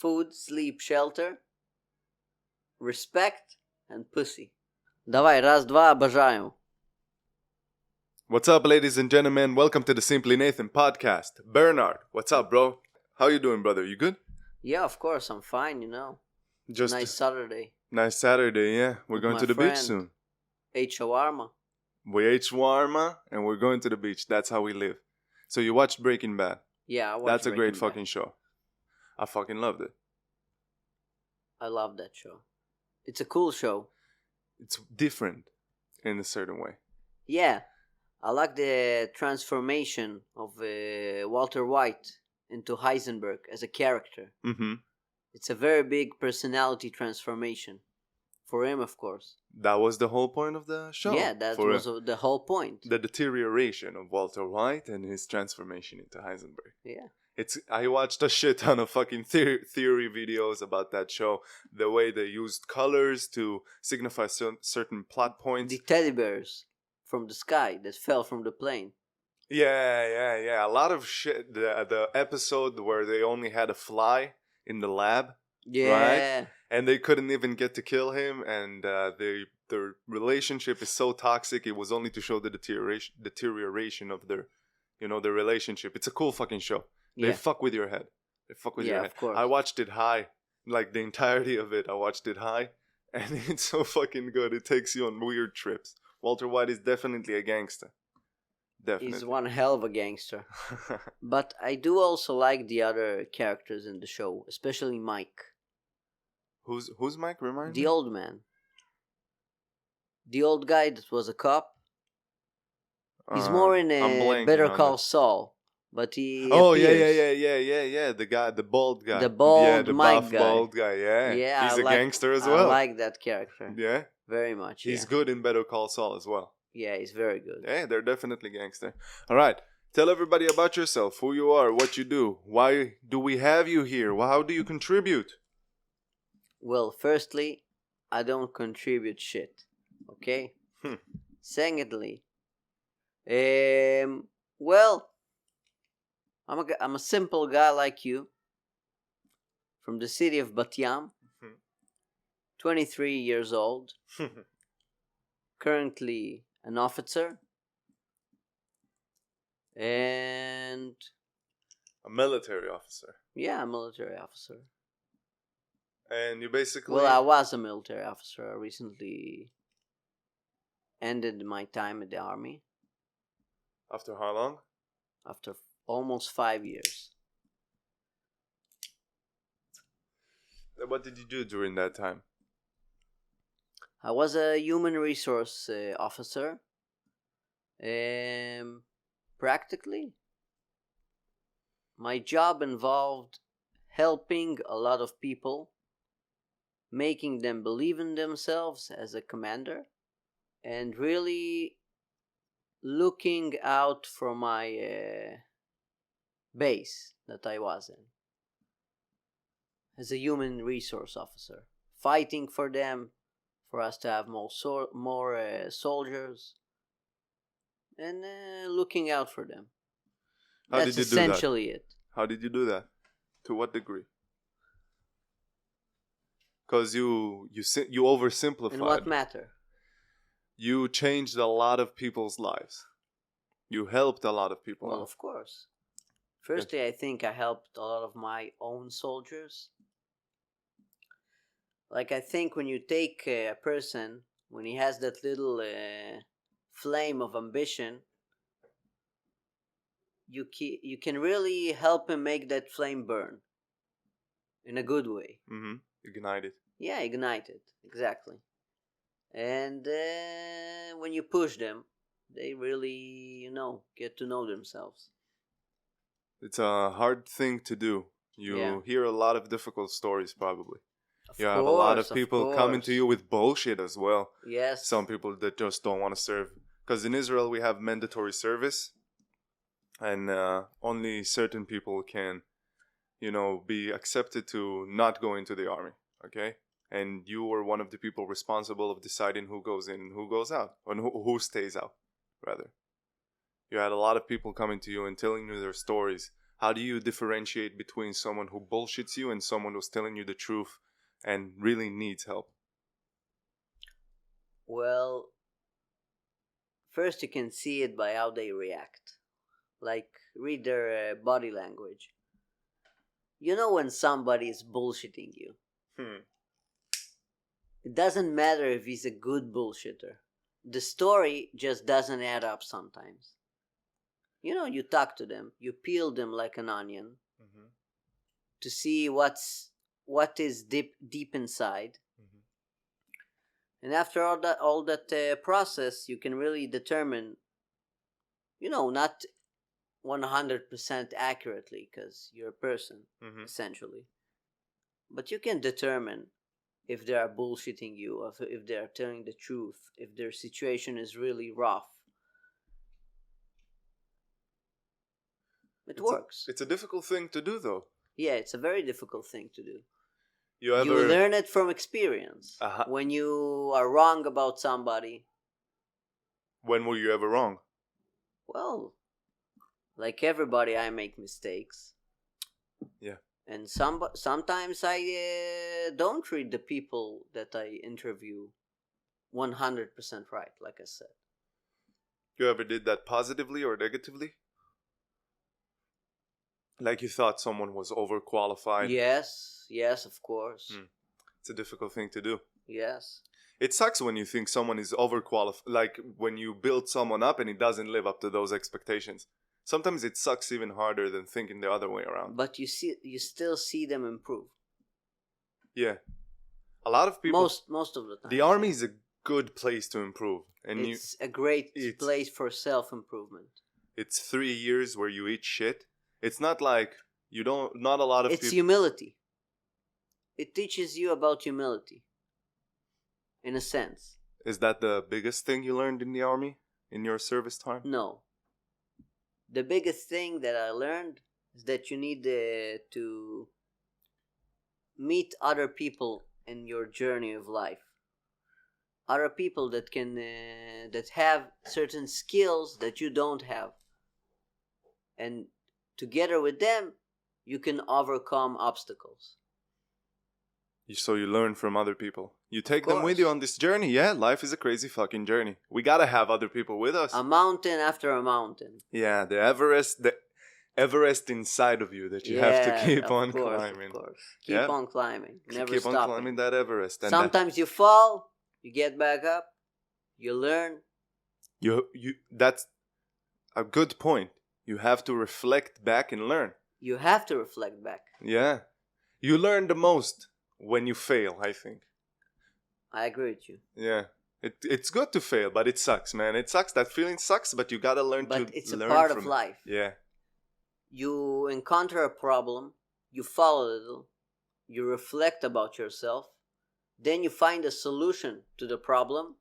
food, sleep, shelter, respect, and pussy. Давай, раз, два, обожаю. What's up, ladies and gentlemen? Welcome to the Simply Nathan podcast. Bernard, what's up, bro? How you doing, brother? You good? Yeah, of course, I'm fine, Just Nice Saturday. nice Saturday, yeah. We're With going my to the beach friend. soon. Ate shawarma. We ate shawarma and we're going to the beach. That's how we live. So you watched Breaking Bad. Yeah, I watched That's a great Breaking fucking show. I fucking loved it. Bad. I love that show. It's a cool show. It's different in a certain way. Yeah, I like the transformation of Walter White into Heisenberg as a character. Mm-hmm. It's a very big personality transformation. For him, of course. That was the whole point of the show. Yeah, that was the whole point. The deterioration of Walter White and his transformation into Heisenberg. Yeah. I watched a shit ton of fucking theory videos about that show. The way they used colors to signify certain plot points. The teddy bears from the sky that fell from the plane. Yeah. A lot of shit. The episode where they only had a fly in the lab. Yeah. Right? And they couldn't even get to kill him. And their relationship is so toxic. It was only to show the deterioration of their relationship. It's a cool fucking show. They fuck with your head. Yeah, of course. I watched it high. Like the entirety of it, I watched it high. And it's so fucking good. It takes you on weird trips. Walter White is definitely a gangster. Definitely. He's one hell of a gangster. But I do also like the other characters in the show, especially Mike. Who's Mike? Remind me? The old man. The old guy that was a cop. He's more in a Better Call Saul. But he appears. Yeah. The bald guy. The bald the Mike buff guy. bald guy, yeah. Yeah, He's a gangster as well. I like that character. Yeah? Very much, He's good in Better Call Saul as well. Yeah, he's very good. Yeah, they're definitely gangster. All right. Tell everybody about yourself, who you are, what you do. Why do we have you here? How do you contribute? Well, firstly, I don't contribute shit. Okay? Secondly, well, I'm a simple guy like you, from the city of Bat Yam, 23 years old, currently an officer, and a military officer. Yeah, a military officer. And you basically... Well, I was a military officer. I recently ended my time at the army. After how long? After almost 5 years. What did you do during that time? I was a human resource officer. Practically, my job involved helping a lot of people, making them believe in themselves as a commander, and really looking out for my base that I was in as a human resource officer, fighting for them, for us to have more soldiers, and looking out for them. That's essentially it. How did you do that? To what degree? Because you oversimplified. In what matter? You changed a lot of people's lives. You helped a lot of people. Well, of course. Firstly, I think I helped a lot of my own soldiers. Like, I think when you take a person, when he has that little flame of ambition, you can really help him make that flame burn in a good way. Mm-hmm. Ignite it. Yeah, ignite it. Exactly. And when you push them, they really, get to know themselves. It's a hard thing to do. You hear a lot of difficult stories, probably. You have a lot of people coming to you with bullshit as well. Yes. Some people that just don't want to serve. Because in Israel, we have mandatory service. And only certain people can, be accepted to not go into the army. Okay? And you were one of the people responsible of deciding who goes in and who goes out. Or who stays out, rather. You had a lot of people coming to you and telling you their stories. How do you differentiate between someone who bullshits you and someone who's telling you the truth and really needs help? Well, first you can see it by how they react. Like, read their body language. You know when somebody is bullshitting you. It doesn't matter if he's a good bullshitter. The story just doesn't add up sometimes. You know, you talk to them, you peel them like an onion to see what is deep inside. And after all that process, you can really determine, not 100% accurately, because you're a person, essentially. But you can determine if they are bullshitting you, or if they are telling the truth, if their situation is really rough. It works. It's a difficult thing to do, though. Yeah, it's a very difficult thing to do. You You learn it from experience. When you are wrong about somebody. When were you ever wrong? Well, like everybody, I make mistakes. Yeah. And sometimes I don't treat the people that I interview 100% right, like I said. You ever did that positively or negatively? Like you thought someone was overqualified? Yes, of course. It's a difficult thing to do. Yes. It sucks when you think someone is overqualified, like when you build someone up and he doesn't live up to those expectations. Sometimes it sucks even harder than thinking the other way around. But you still see them improve. Yeah. A lot of people... Most of the time. The army is a good place to improve. And it's a great place for self-improvement. It's 3 years where you eat shit. It's not like not a lot of people... It's humility. It teaches you about humility. In a sense. Is that the biggest thing you learned in the army? In your service time? No. The biggest thing that I learned is that you need to meet other people in your journey of life. Other people that can that have certain skills that you don't have. And together with them, you can overcome obstacles. So you learn from other people. You take them with you on this journey. Yeah, life is a crazy fucking journey. We gotta have other people with us. A mountain after a mountain. Yeah, the Everest inside of you that you have to keep on climbing. Of course. Keep on climbing. Never keep stopping. on climbing that Everest. And sometimes you fall, you get back up, you learn. That's a good point. You have to reflect back and learn. You have to reflect back. Yeah. You learn the most when you fail, I think. I agree with you. Yeah. It's good to fail, but it sucks, man. It sucks. That feeling sucks, but you gotta learn to learn from it. But it's a part of life. Yeah. You encounter a problem, you fall a little, you reflect about yourself, then you find a solution to the problem,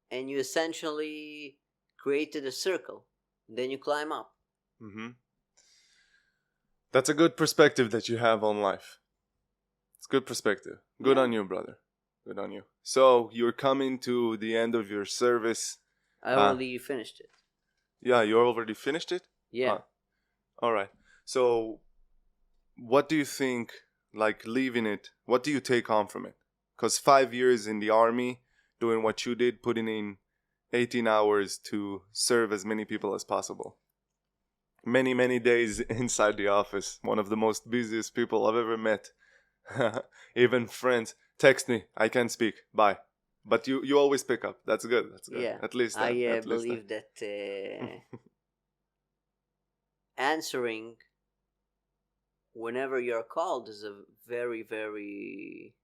and you essentially created a circle. Then you climb up. That's a good perspective that you have on life. It's good perspective. Good on you, brother. Good on you. So you're coming to the end of your service. I already finished it. Yeah, you already finished it? Yeah. All right. So what do you think, like leaving it, what do you take on from it? Because 5 years in the army, doing what you did, putting in 18 hours to serve as many people as possible. Many, many days inside the office. One of the most busiest people I've ever met. Even friends text me, I can't speak, bye. But you always pick up. That's good. That's good. Yeah. At least I believe that answering whenever you're called is a very, very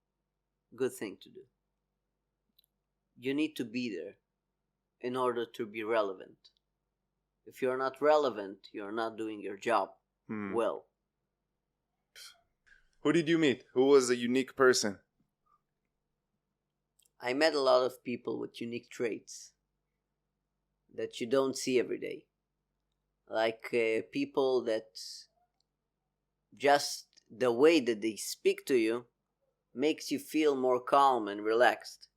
good thing to do. You need to be there in order to be relevant. If you're not relevant, you're not doing your job well. Who did you meet? Who was a unique person? I met a lot of people with unique traits that you don't see every day. Like people that just the way that they speak to you makes you feel more calm and relaxed.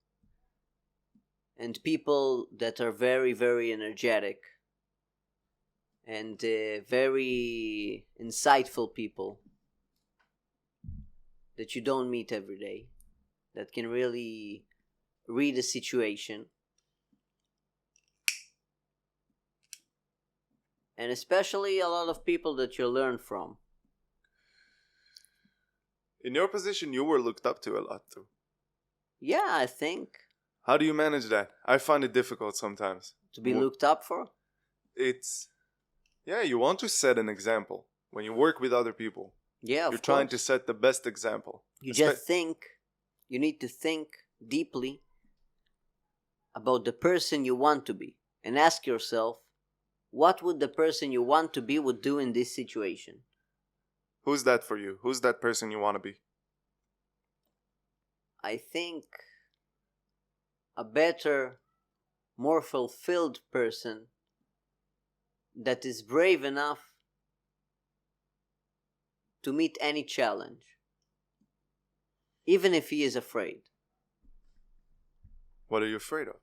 And people that are very, very energetic and very insightful people that you don't meet every day, that can really read a situation, and especially a lot of people that you learn from. In your position, you were looked up to a lot too. Yeah, I think How do you manage that? I find it difficult sometimes. to be looked up for. It's, yeah, you want to set an example when you work with other people. Yeah, of You're course. trying to set the best example. You just think. You need to think deeply about the person you want to be and ask yourself, what would the person you want to be would do in this situation? Who's that for you? Who's that person you want to be? I think a better, more fulfilled person that is brave enough to meet any challenge, even if he is afraid. What are you afraid of?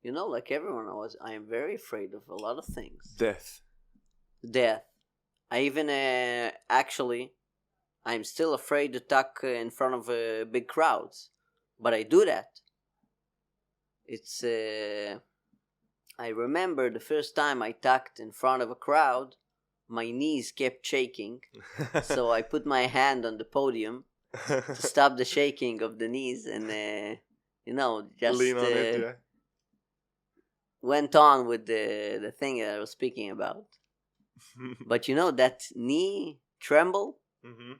You know, like everyone I am very afraid of a lot of things. Death. Death. I even, actually, I'm still afraid to talk in front of big crowds. But I do that. It's, I remember the first time I talked in front of a crowd, my knees kept shaking. So I put my hand on the podium to stop the shaking of the knees and, just lean on it, yeah. went on with the thing that I was speaking about. But that knee tremble, Mm-hmm.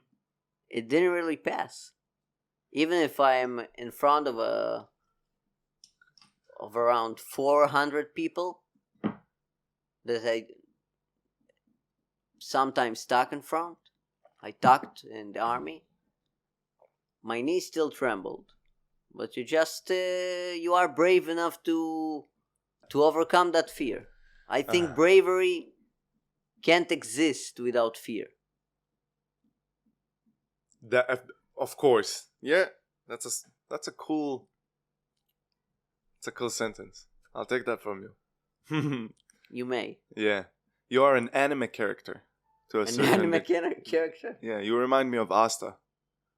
it didn't really pass. Even if I'm in front of around 400 people that I sometimes talk in front, I talked in the army, my knee still trembled. But you are brave enough to overcome that fear. I think bravery can't exist without fear. That, of course, yeah. That's a cool. It's a cool sentence. I'll take that from you. You may. Yeah, you are an anime character to a An certain anime character? Yeah, you remind me of Asta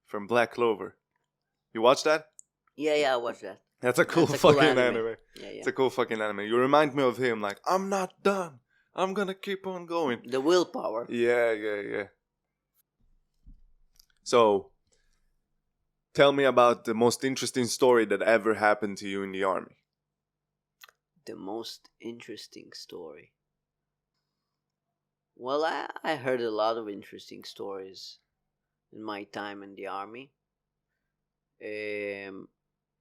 from Black Clover. You watch that? Yeah, I watched that. That's a cool That's a cool fucking anime. anime. Yeah. It's a cool fucking anime. You remind me of him. Like, I'm not done. I'm gonna keep on going. The willpower. Yeah. So, tell me about the most interesting story that ever happened to you in the army. The most interesting story. Well, I heard a lot of interesting stories in my time in the army. A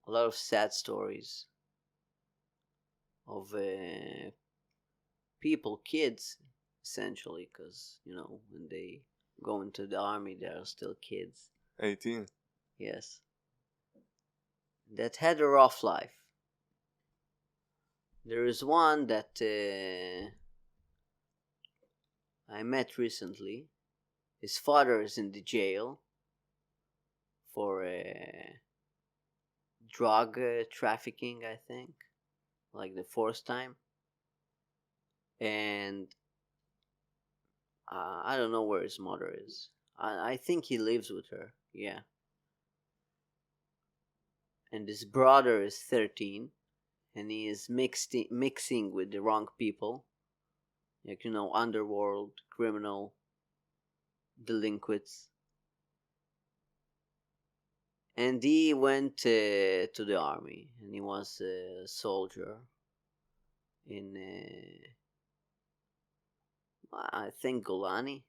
lot of sad stories of people, kids, essentially, because, when they go into the army, they are still kids. 18. Yes. That had a rough life. There is one that I met recently. His father is in the jail for drug trafficking, I think, like the fourth time. And I don't know where his mother is. I think he lives with her, yeah. And his brother is 13, and he is mixing with the wrong people, like, underworld, criminal, delinquents. And he went to the army, and he was a soldier in, I think, Golani.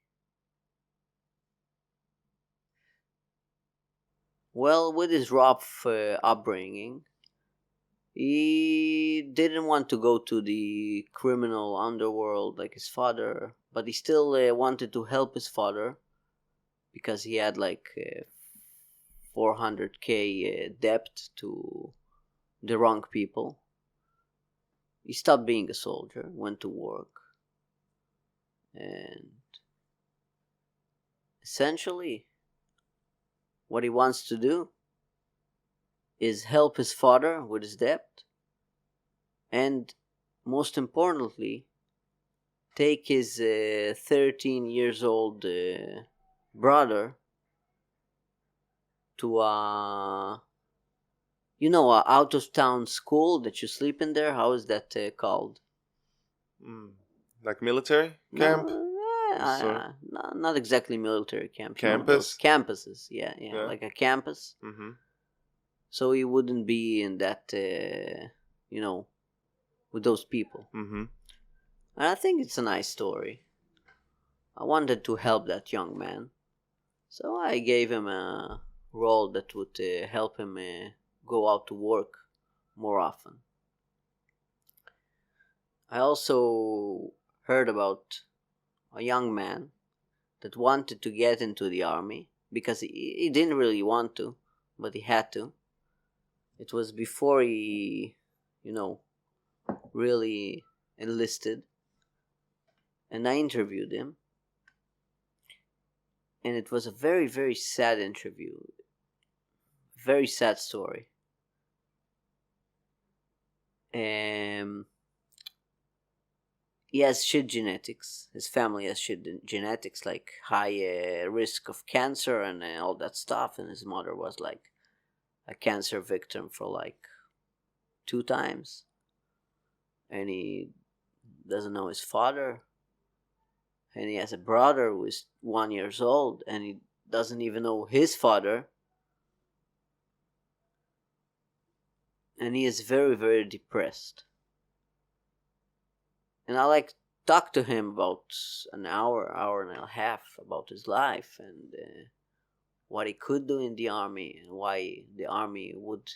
Well, with his rough upbringing, he didn't want to go to the criminal underworld like his father, but he still wanted to help his father because he had like 400k debt to the wrong people. He stopped being a soldier, went to work, and essentially what he wants to do is help his father with his debt and most importantly, take his 13 years old brother to a out of town school that you sleep in there. How is that called? Like military camp? Sort of. Not exactly military camp. Those Campus? campuses. Yeah, Yeah. like a campus. Mm-hmm. So he wouldn't be in that, with those people. Mm-hmm. And I think it's a nice story. I wanted to help that young man, so I gave him a role that would help him go out to work more often. I also heard about a young man that wanted to get into the army because he didn't really want to, but he had to. It was before he, really enlisted. And I interviewed him. And it was a very, very sad interview. Very sad story. He has shit genetics. His family has shit genetics, like high risk of cancer and all that stuff. And his mother was like a cancer victim for like 2 times. And he doesn't know his father. And he has a brother who is 1 year old, and he doesn't even know his father. And he is very, very depressed. And I like talk to him about an hour and a half about his life and what he could do in the army and why the army would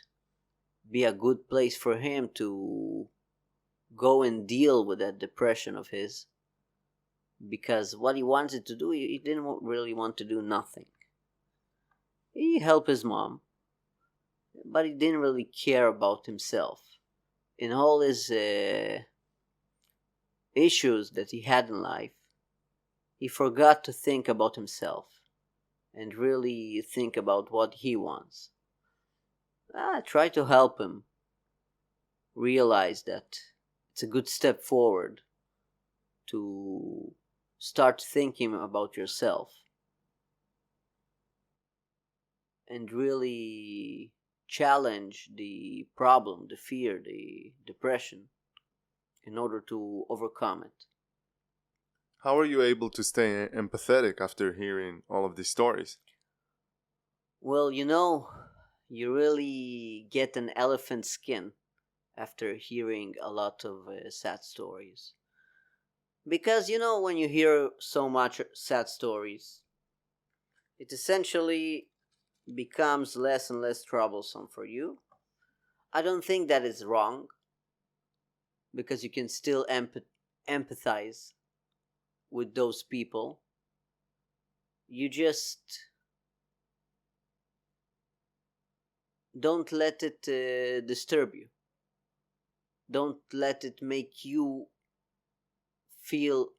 be a good place for him to go and deal with that depression of his. Because what he wanted to do, he didn't really want to do nothing. He helped his mom, but he didn't really care about himself. In all his issues that he had in life, he forgot to think about himself and really think about what he wants. I try to help him realize that it's a good step forward to start thinking about yourself and really challenge the problem, the fear, the depression in order to overcome it. How are you able to stay empathetic after hearing all of these stories? Well, you really get an elephant skin after hearing a lot of sad stories. Because, when you hear so much sad stories, it essentially becomes less and less troublesome for you. I don't think that is wrong, because you can still empathize with those people. You just don't let it disturb you. Don't let it make you feel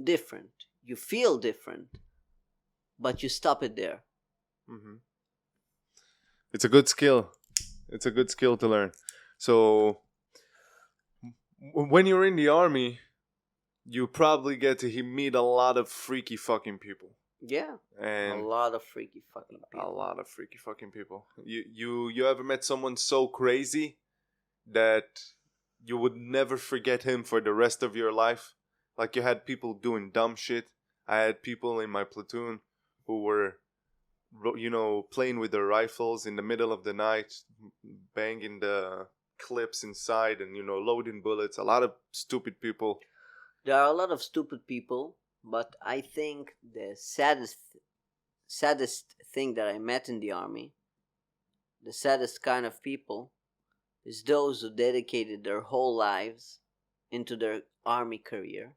different. You feel different, but you stop it there. Mm-hmm. It's a good skill. It's a good skill to learn. So, when you're in the army, you probably get to meet a lot of freaky fucking people. Yeah, And a lot of freaky fucking people. A lot of freaky fucking people. You ever met someone so crazy that you would never forget him for the rest of your life? Like, you had people doing dumb shit. I had people in my platoon who were, playing with their rifles in the middle of the night, banging the clips inside and, loading bullets. A lot of stupid people. There are a lot of stupid people, but I think the saddest thing that I met in the army, the saddest kind of people, is those who dedicated their whole lives into their army career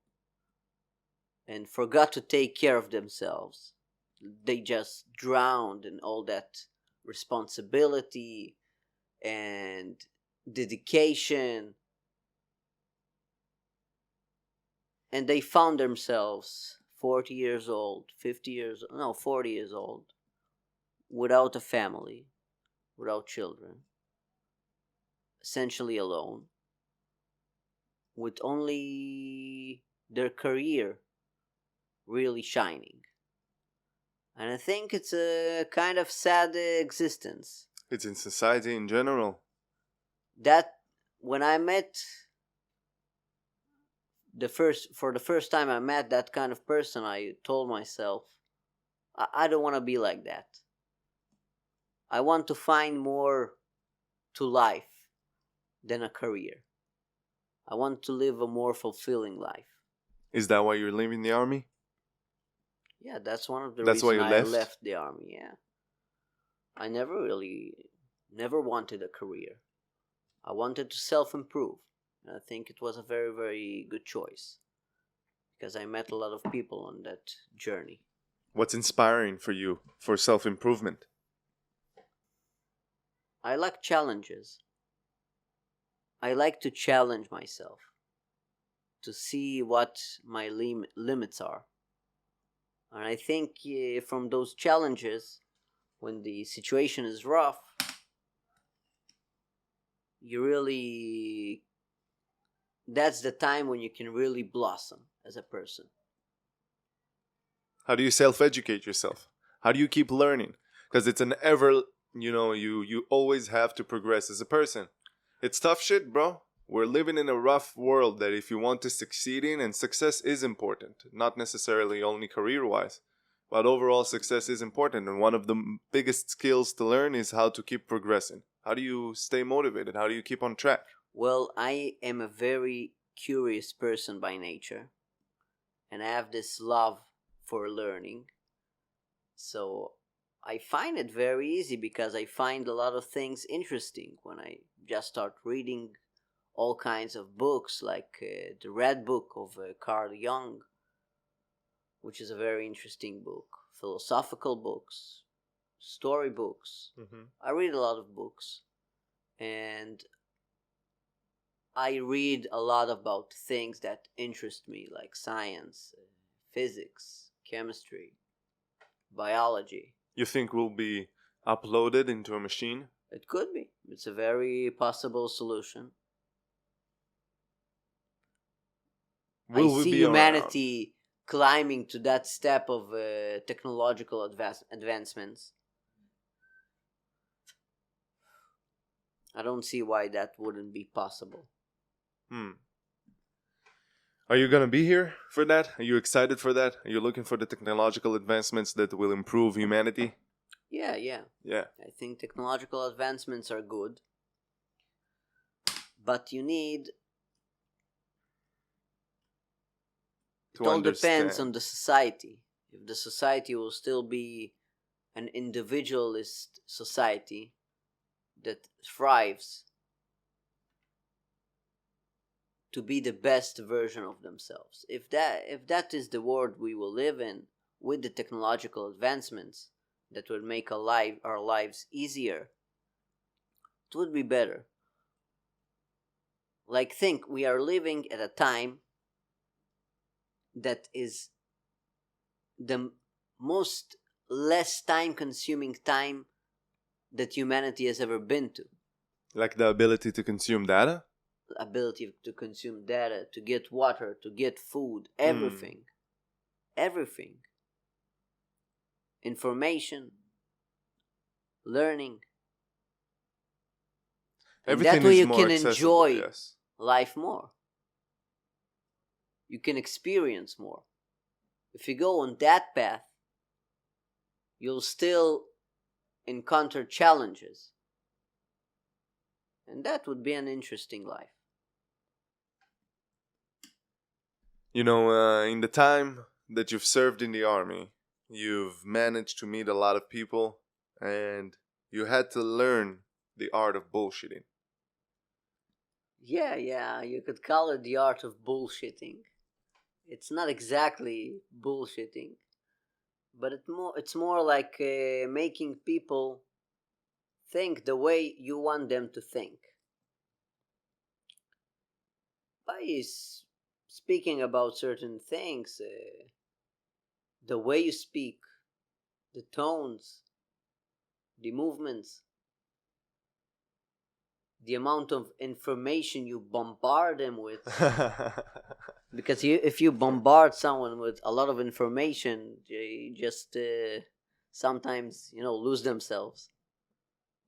and forgot to take care of themselves. They just drowned in all that responsibility and dedication, and they found themselves 40 years old, 40 years old, without a family, without children, essentially alone. with only their career really shining. And I think it's a kind of sad existence. It's in society in general. That when I met for the first time I met that kind of person, I told myself, I don't want to be like that. I want to find more to life than a career. I want to live a more fulfilling life. Is that why you're leaving the army? Yeah, that's one of the That's why reasons you I left? left the army. Yeah, I never wanted a career. I wanted to self-improve. And I think it was a very, very good choice because I met a lot of people on that journey. What's inspiring for you for self-improvement? I like challenges. I like to challenge myself to see what my limits are. And I think from those challenges, when the situation is rough, you really, that's the time when you can really blossom as a person. How do you self-educate yourself? How do you keep learning? Because it's an ever, you always have to progress as a person. It's tough shit, bro. We're living in a rough world that if you want to succeed in, and success is important, not necessarily only career-wise, but overall success is important. And one of the biggest skills to learn is how to keep progressing. How do you stay motivated? How do you keep on track? Well, I am a very curious person by nature, and I have this love for learning. So I find it very easy because I find a lot of things interesting when I just start reading all kinds of books, like the Red Book of Carl Jung, which is a very interesting book, philosophical books, story books. I read a lot of books, and I read a lot about things that interest me, like science, physics, chemistry, biology. You think will be uploaded into a machine? It could be. It's a very possible solution. Will I we see be around? humanity climbing to that step of technological advancements. I don't see why that wouldn't be possible. Are you gonna be here for that? Are you excited for that? Are you looking for the technological advancements that will improve humanity? Yeah. Yeah. I think technological advancements are good. But you need... It all depends on the society. If the society will still be an individualist society that thrives to be the best version of themselves. If that is the world we will live in, with the technological advancements that would make our lives easier, it would be better. Like, think, we are living at a time that is the most less time consuming time that humanity has ever been to. Like the ability to consume data? Ability to consume data, to get water, to get food, everything. Everything. Information, learning. Everything and that way is you more can accessible, enjoy yes. life more. You can experience more. If you go on that path, you'll still encounter challenges. And that would be an interesting life. In the time that you've served in the army, you've managed to meet a lot of people, and you had to learn the art of bullshitting. Yeah, you could call it the art of bullshitting. It's not exactly bullshitting, but it's more like making people think the way you want them to think. By speaking about certain things, the way you speak, the tones, the movements, the amount of information you bombard them with. Because if you bombard someone with a lot of information, they just sometimes lose themselves,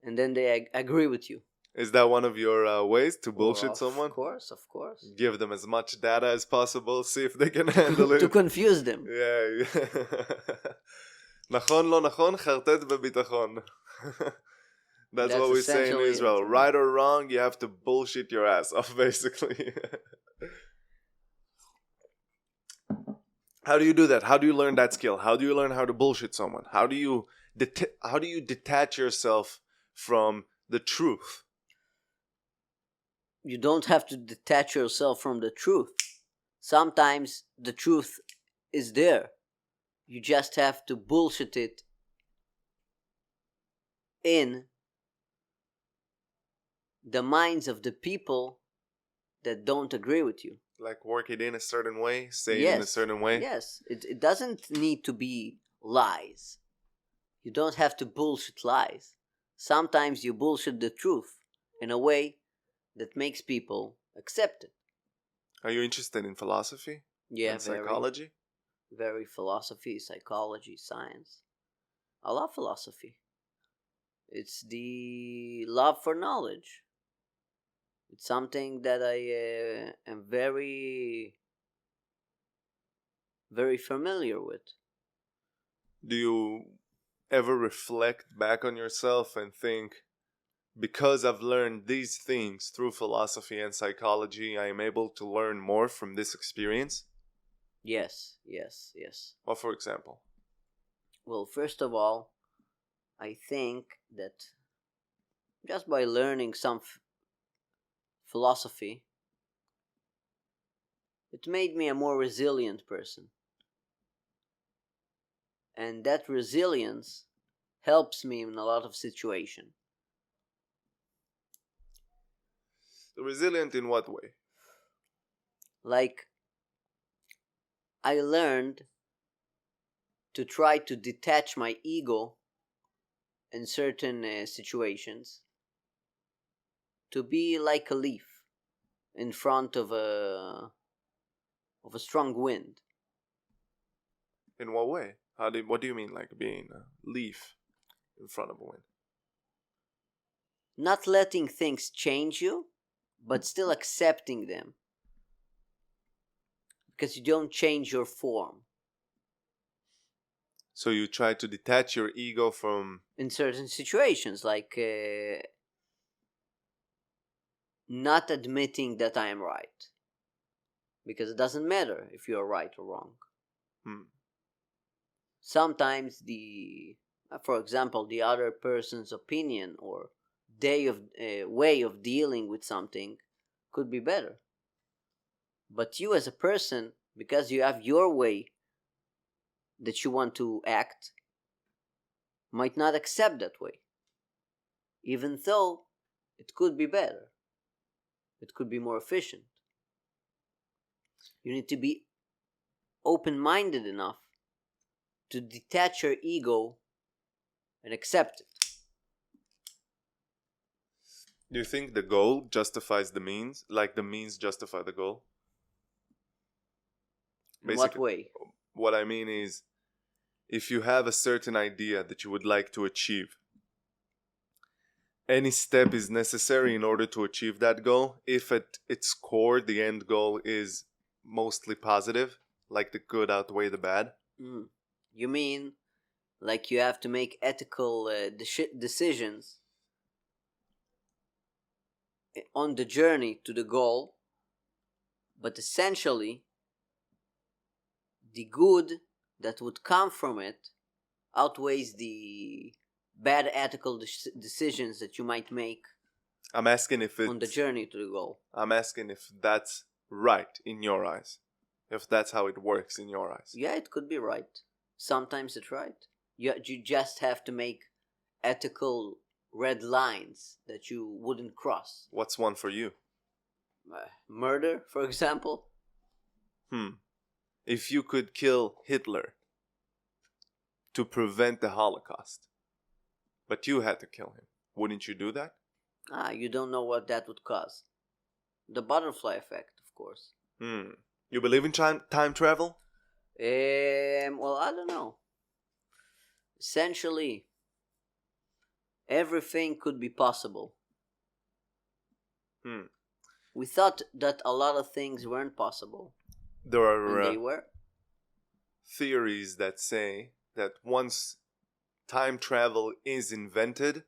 and then they agree with you. Is that one of your ways to bullshit Of someone? course. Give them as much data as possible, see if they can handle it. To confuse them. Yeah. נכון, לא נכון, חרטט בביטחון. That's what we say in Israel. Right or wrong, you have to bullshit your ass off, basically. How do you do that? How do you learn that skill? How do you learn how to bullshit someone? How do you detach yourself from the truth? You don't have to detach yourself from the truth. Sometimes the truth is there. You just have to bullshit it in the minds of the people that don't agree with you. Like work it in a certain way, say it in a certain way? Yes. It doesn't need to be lies. You don't have to bullshit lies. Sometimes you bullshit the truth in a way that makes people accept it. Are you interested in philosophy? Yeah, and psychology? Very philosophy, psychology, science. I love philosophy. It's the love for knowledge. It's something that I am very, very familiar with. Do you ever reflect back on yourself and think, because I've learned these things through philosophy and psychology, I am able to learn more from this experience? Yes. What, for example? Well, first of all, I think that just by learning some philosophy, it made me a more resilient person. And that resilience helps me in a lot of situations. Resilient in what way? Like, I learned to try to detach my ego in certain situations, to be like a leaf in front of a strong wind. In what way? What do you mean, like being a leaf in front of a wind? Not letting things change you, but still accepting them. Because you don't change your form. So you try to detach your ego from... In certain situations, like not admitting that I am right. Because it doesn't matter if you're right or wrong. Sometimes for example, the other person's opinion or way of dealing with something could be better. But you as a person, because you have your way that you want to act, might not accept that way. Even though it could be better. It could be more efficient. You need to be open-minded enough to detach your ego and accept it. Do you think the goal justifies the means? Like the means justify the goal? In what way? What I mean is, if you have a certain idea that you would like to achieve, any step is necessary in order to achieve that goal, if at its core the end goal is mostly positive, like the good outweigh the bad. You mean like you have to make ethical decisions on the journey to the goal, but essentially the good that would come from it outweighs the bad ethical decisions that you might make. I'm asking if it's on the journey to the goal. I'm asking if that's right in your eyes. If that's how it works in your eyes. Yeah, it could be right. Sometimes it's right. You just have to make ethical red lines that you wouldn't cross. What's one for you? Murder, for example. If you could kill Hitler to prevent the Holocaust, but you had to kill him, wouldn't you do that? You don't know what that would cause. The butterfly effect, of course. You believe in time travel? Well, I don't know. Essentially, everything could be possible. We thought that a lot of things weren't possible, There and are they were. theories that say that once time travel is invented,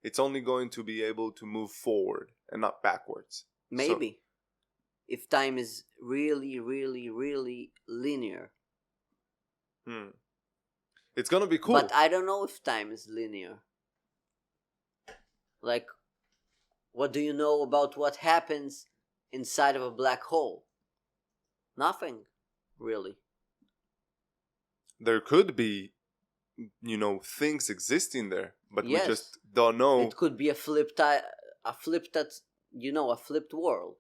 it's only going to be able to move forward and not backwards. Maybe. If time is really, really, really linear. It's gonna be cool. But I don't know if time is linear. Like, what do you know about what happens inside of a black hole? Nothing, really. There could be, things existing there, but Yes. we just don't know. It could be a flipped world.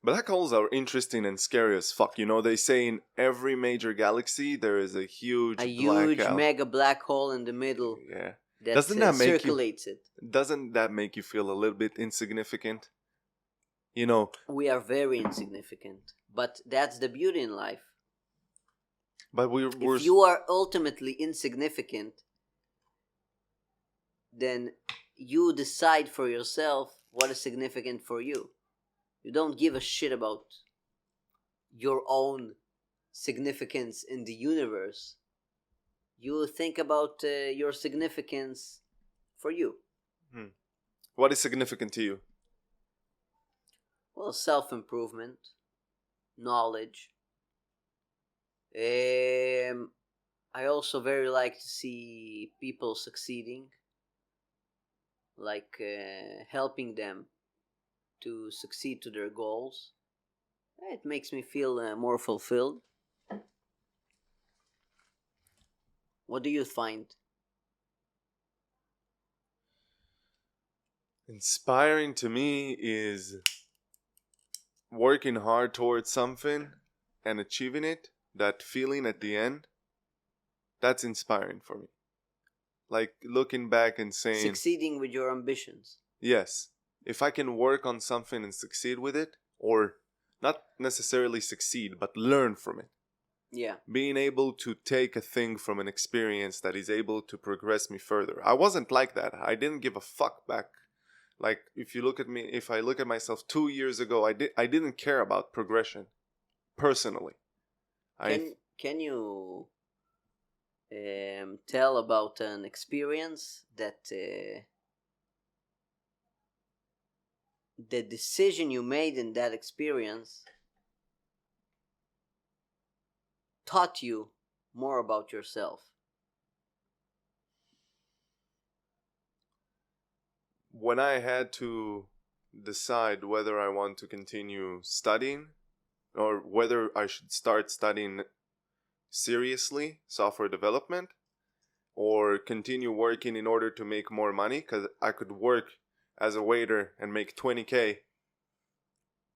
Black holes are interesting and scary as fuck. They say in every major galaxy there is a huge mega black hole in the middle. Yeah. That Doesn't that make circulates it. Doesn't that make you feel a little bit insignificant? We are very insignificant, but that's the beauty in life. But if you are ultimately insignificant, then you decide for yourself what is significant for you. You don't give a shit about your own significance in the universe. You think about your significance for you. What is significant to you? Well, self-improvement, knowledge. I also very like to see people succeeding, like helping them to succeed to their goals. It makes me feel more fulfilled. What do you find? Inspiring to me is working hard towards something and achieving it. That feeling at the end, that's inspiring for me. Like looking back and saying, succeeding with your ambitions. Yes. If I can work on something and succeed with it, or not necessarily succeed, but learn from it. Yeah. Being able to take a thing from an experience that is able to progress me further. I wasn't like that. I didn't give a fuck back. Like if I look at myself 2 years ago, I didn't care about progression personally. Can you tell about an experience that the decision you made in that experience taught you more about yourself? When I had to decide whether I want to continue studying or whether I should start studying seriously software development or continue working in order to make more money, because I could work as a waiter and make 20K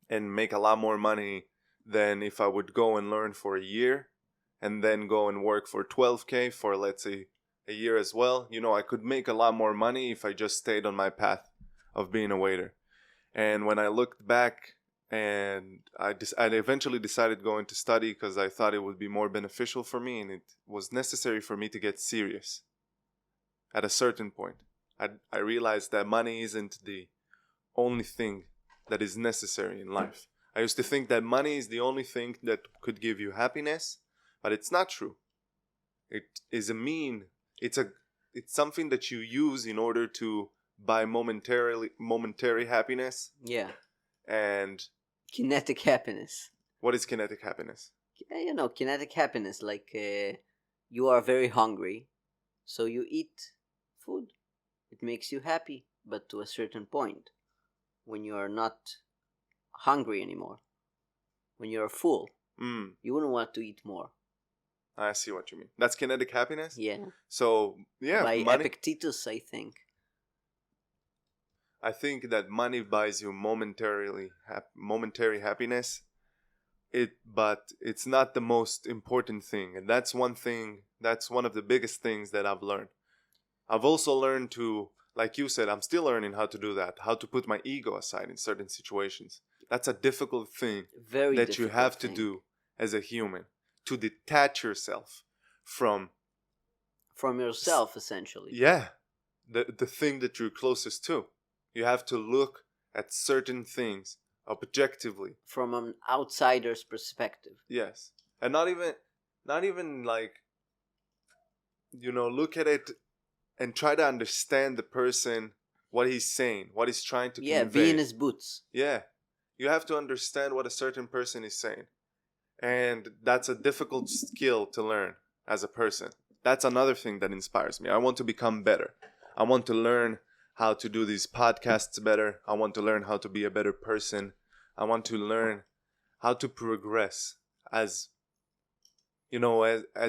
and make a lot more money than if I would go and learn for a year and then go and work for 12K for, let's say, a year as well. I could make a lot more money if I just stayed on my path of being a waiter. And when I looked back, and I eventually decided going to study because I thought it would be more beneficial for me, and it was necessary for me to get serious. At a certain point, I realized that money isn't the only thing that is necessary in life. I used to think that money is the only thing that could give you happiness, but it's not true. It is it's something that you use in order to buy momentary happiness. Yeah. And kinetic happiness. What is kinetic happiness? Kinetic happiness, like you are very hungry, so you eat food. It makes you happy, but to a certain point. When you are not hungry anymore, when you are full, you wouldn't want to eat more. I see what you mean. That's kinetic happiness? Yeah. So, yeah. By Epictetus, I think. I think that money buys you momentary happiness, but it's not the most important thing. And that's one of the biggest things that I've learned. I've also learned to, like you said, I'm still learning how to do that, how to put my ego aside in certain situations. That's a difficult thing Very that you difficult have to thing. do as a human, to detach yourself from yourself, essentially. the thing that you're closest to. You have to look at certain things objectively. From an outsider's perspective. Yes. And not even like, look at it and try to understand the person, what he's saying, what he's trying to Yeah, convey. be in his boots. Yeah. You have to understand what a certain person is saying. And that's a difficult skill to learn as a person. That's another thing that inspires me. I want to become better. I want to learn how to do these podcasts better. I want to learn how to be a better person. I want to learn how to progress as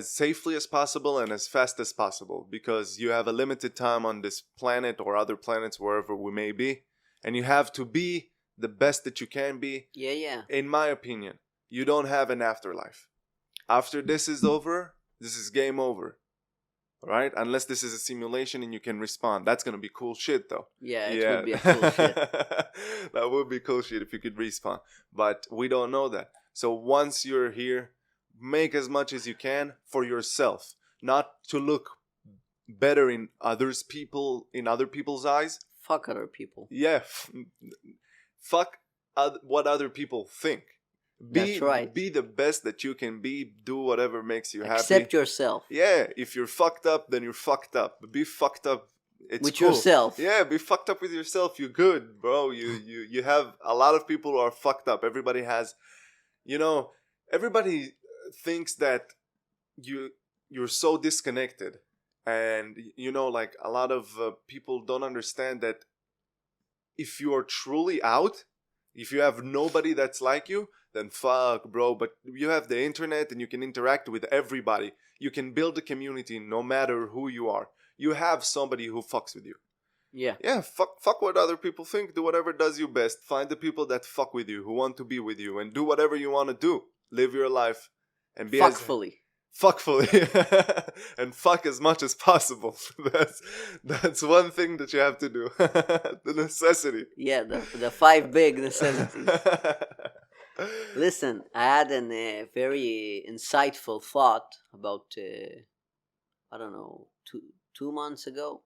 safely as possible and as fast as possible, because you have a limited time on this planet or other planets, wherever we may be, and you have to be the best that you can be. Yeah. In my opinion, you don't have an afterlife. After this is over, this is game over. Right? Unless this is a simulation and you can respawn. That's gonna be cool shit, though. Yeah, it would be a cool shit. That would be cool shit if you could respawn. But we don't know that. So once you're here, make as much as you can for yourself. Not to look better in other people's eyes. Fuck other people. Yeah. Fuck what other people think. That's right. Be the best that you can be. Do whatever makes you happy. Accept yourself. Yeah, if you're fucked up, then you're fucked up. Be fucked up. It's with cool. yourself. Yeah, be fucked up with yourself. You're good, bro. You have a lot of people who are fucked up. Everybody has, everybody thinks that you're so disconnected, and like a lot of people don't understand that if you are truly out, if you have nobody that's like you, then fuck, bro. But you have the internet and you can interact with everybody. You can build a community no matter who you are. You have somebody who fucks with you. Yeah. Yeah, fuck what other people think. Do whatever does you best. Find the people that fuck with you, who want to be with you, and do whatever you want to do. Live your life and be Fuckfully. And fuck as much as possible. That's one thing that you have to do. The necessity. Yeah, the 5 big necessities. Listen, I had a very insightful thought about I don't know, 2 months ago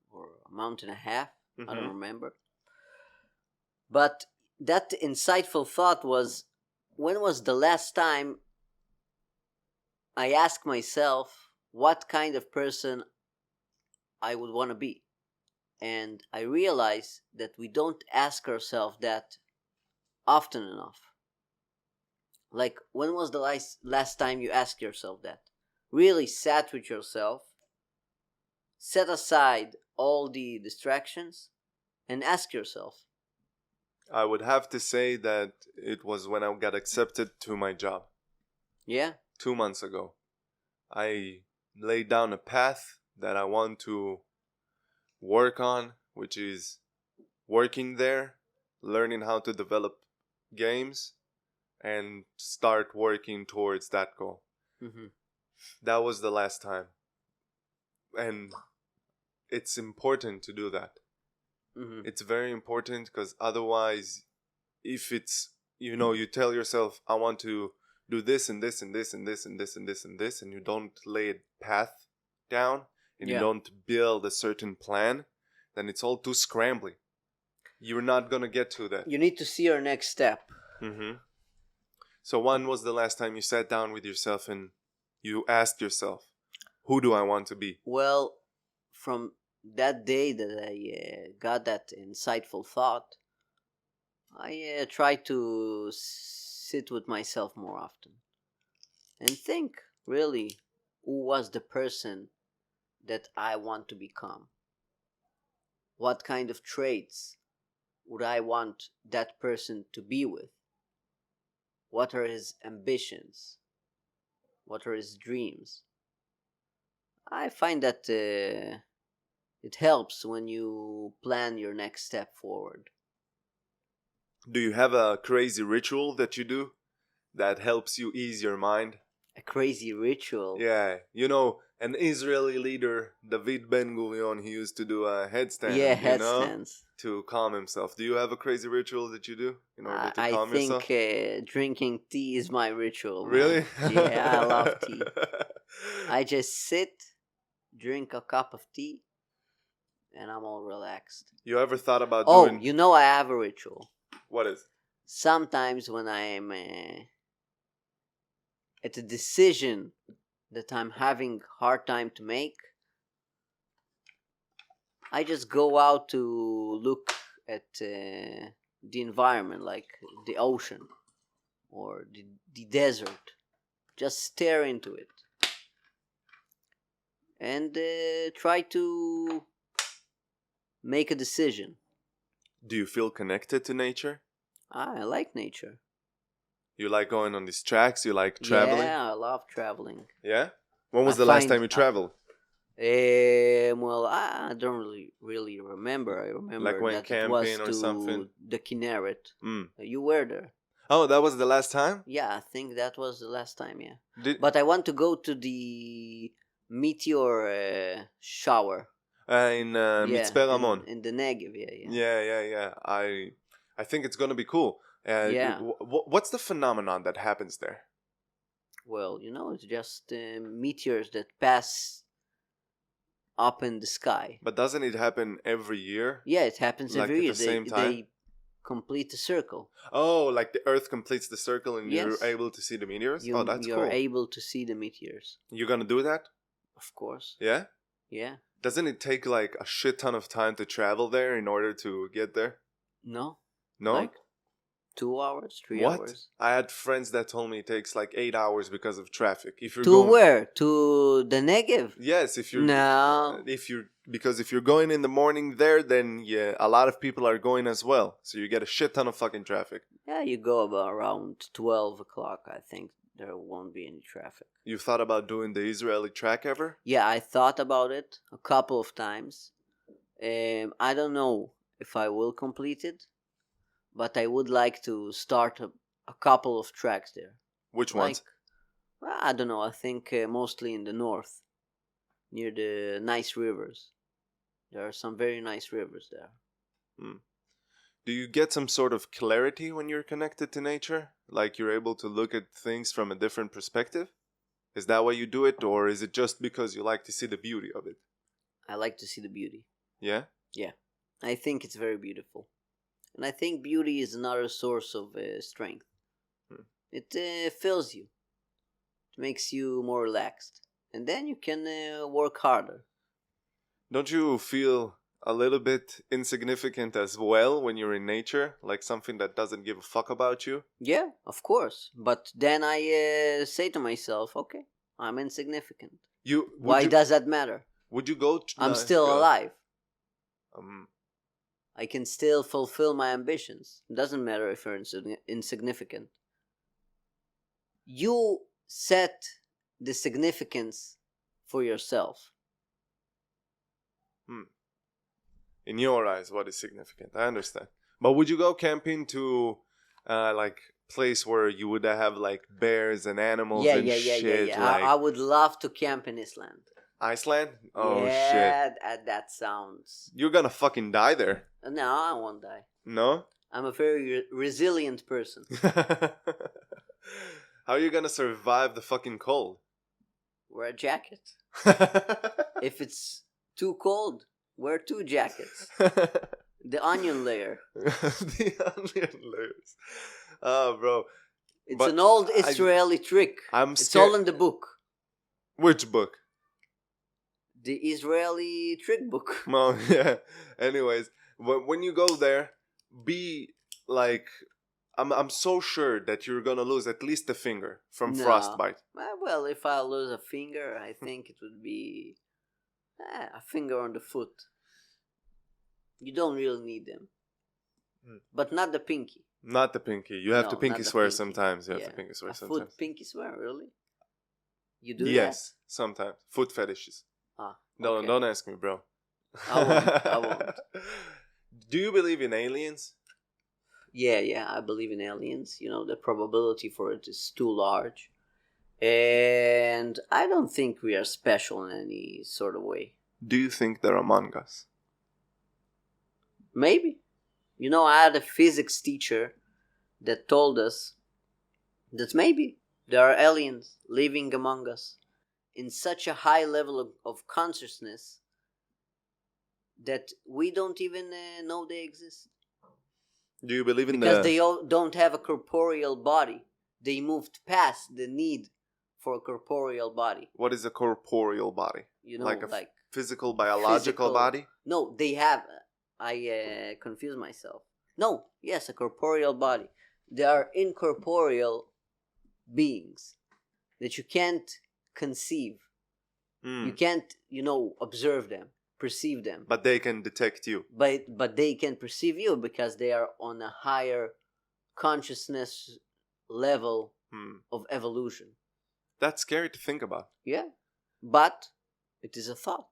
or a month and a half. I don't remember. But that insightful thought was, when was the last time I asked myself what kind of person I would want to be? And I realized that we don't ask ourselves that often enough. Like, when was the last time you asked yourself that? Really sat with yourself, set aside all the distractions, and ask yourself. I would have to say that it was when I got accepted to my job. Yeah? 2 months ago. I laid down a path that I want to work on, which is working there, learning how to develop games, and start working towards that goal. Mm-hmm. That was the last time. And it's important to do that. Mm-hmm. It's very important, because otherwise, if it's, you tell yourself, I want to do this and this and this and this and this and this and this, and you don't lay a path down, and you don't build a certain plan, then it's all too scrambly. You're not going to get to that. You need to see your next step. Mm-hmm. So when was the last time you sat down with yourself and you asked yourself, who do I want to be? Well, from that day that I got that insightful thought, I try to sit with myself more often and think, really, who was the person that I want to become? What kind of traits would I want that person to be with? What are his ambitions? What are his dreams? I find that it helps when you plan your next step forward. Do you have a crazy ritual that you do that helps you ease your mind? A crazy ritual? Yeah, an Israeli leader, David Ben-Gurion, he used to do a headstand, Yeah, you know, headstands. to calm himself. Do you have a crazy ritual that you do in order to I calm think yourself? drinking tea is my ritual, Really? man. Yeah, I love tea. I just sit, drink a cup of tea, and I'm all relaxed. You ever thought about Oh, doing... you know I have a ritual. What is? Sometimes when I am at a decision that I'm having hard time to make, I just go out to look at the environment, like the ocean or the desert. Just stare into it and try to make a decision. Do you feel connected to nature? I like nature. You like going on these tracks? You like traveling? Yeah, I love traveling. Yeah? When was I the last find- time you traveled? Well, I don't really remember. I remember Like when that it was camping or to something? the Kinneret. Mm. You were there. Oh, that was the last time? Yeah, I think that was the last time, yeah. Did But I want to go to the meteor shower. in Mitzpe Ramon. in the Negev, yeah. Yeah. I think it's gonna be cool. Yeah. What's the phenomenon that happens there? Well, it's just meteors that pass up in the sky. But doesn't it happen every year? Yeah, it happens Like every at year. the same time? They complete the circle. Oh, like the Earth completes the circle and Yes. you're able to see the meteors? You, Oh, that's you're cool. able to see the meteors. You're gonna do that? Of course. Yeah? Yeah. Doesn't it take like a shit ton of time to travel there in order to get there? No. No? Like 2 hours, 3 What? hours. I had friends that told me it takes like 8 hours because of traffic. If you're To going... where? To the Negev? Yes, if you're... No. Because if you're going in the morning there, then yeah, a lot of people are going as well. So you get a shit ton of fucking traffic. Yeah, you go about around 12 o'clock, I think. There won't be any traffic. You thought about doing the Israeli track ever? Yeah, I thought about it a couple of times. I don't know if I will complete it, but I would like to start a couple of tracks there. Which ones? Well, I don't know. I think mostly in the north, near the nice rivers. There are some very nice rivers there. Do you get some sort of clarity when you're connected to nature? Like you're able to look at things from a different perspective? Is that why you do it, or is it just because you like to see the beauty of it? I like to see the beauty. Yeah? Yeah, I think it's very beautiful. And I think beauty is another source of strength. It fills you. It makes you more relaxed. And then you can work harder. Don't you feel a little bit insignificant as well when you're in nature? Like something that doesn't give a fuck about you? Yeah, of course. But then I say to myself, okay, I'm insignificant. Why does that matter? Would you go... I'm still alive. Um, I can still fulfill my ambitions. It doesn't matter if you're insignificant. You set the significance for yourself. In your eyes, what is significant? I understand. But would you go camping to like place where you would have like bears and animals and shit? Yeah. Like I would love to camp in Iceland. Iceland? Oh yeah, shit. that sounds... You're gonna fucking die there. No, I won't die. No? I'm a very resilient person. How are you gonna survive the fucking cold? Wear a jacket. If it's too cold, wear 2 jackets. The onion layer. The onion layers. Oh, bro. It's But an old Israeli trick. It's scared. all in the book. Which book? The Israeli trick book. Oh, yeah. Anyways, when you go there, be like... I'm so sure that you're gonna lose at least a finger from No. frostbite. Well, if I lose a finger, I think it would be a finger on the foot. You don't really need them. But not the pinky. Not the pinky. You have No, to not pinky the swear pinky. sometimes. You have Yeah. to pinky swear A sometimes. foot pinky swear, really? You do Yes, sometimes. Foot fetishes. that? Don't ask me, bro. I won't. Do you believe in aliens? Yeah, I believe in aliens. The probability for it is too large. And I don't think we are special in any sort of way. Do you think they're among us? Maybe. You know, I had a physics teacher that told us that maybe there are aliens living among us in such a high level of consciousness that we don't even know they exist. Do you believe in Because they all don't have a corporeal body. They moved past the need for a corporeal body. What is a corporeal body? You know, like a like physical, biological body? No, they have. I confuse myself. No, yes, a corporeal body. They are incorporeal beings that you can't conceive. You can't, observe them, perceive them. But they can detect you. But they can perceive you because they are on a higher consciousness level of evolution. That's scary to think about. Yeah, but it is a thought.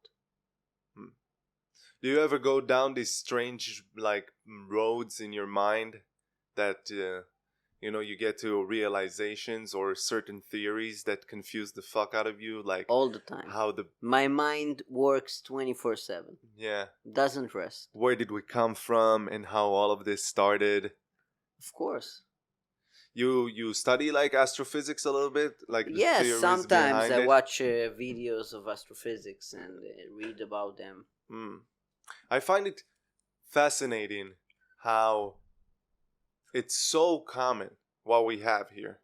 Do you ever go down these strange roads in your mind that you get to realizations or certain theories that confuse the fuck out of you, like all the time? My mind works 24/7. Yeah. Doesn't rest. Where did we come from and how all of this started? Of course. You study astrophysics a little bit, yes, theories sometimes I it? watch videos of astrophysics and read about them. I find it fascinating how it's so common what we have here,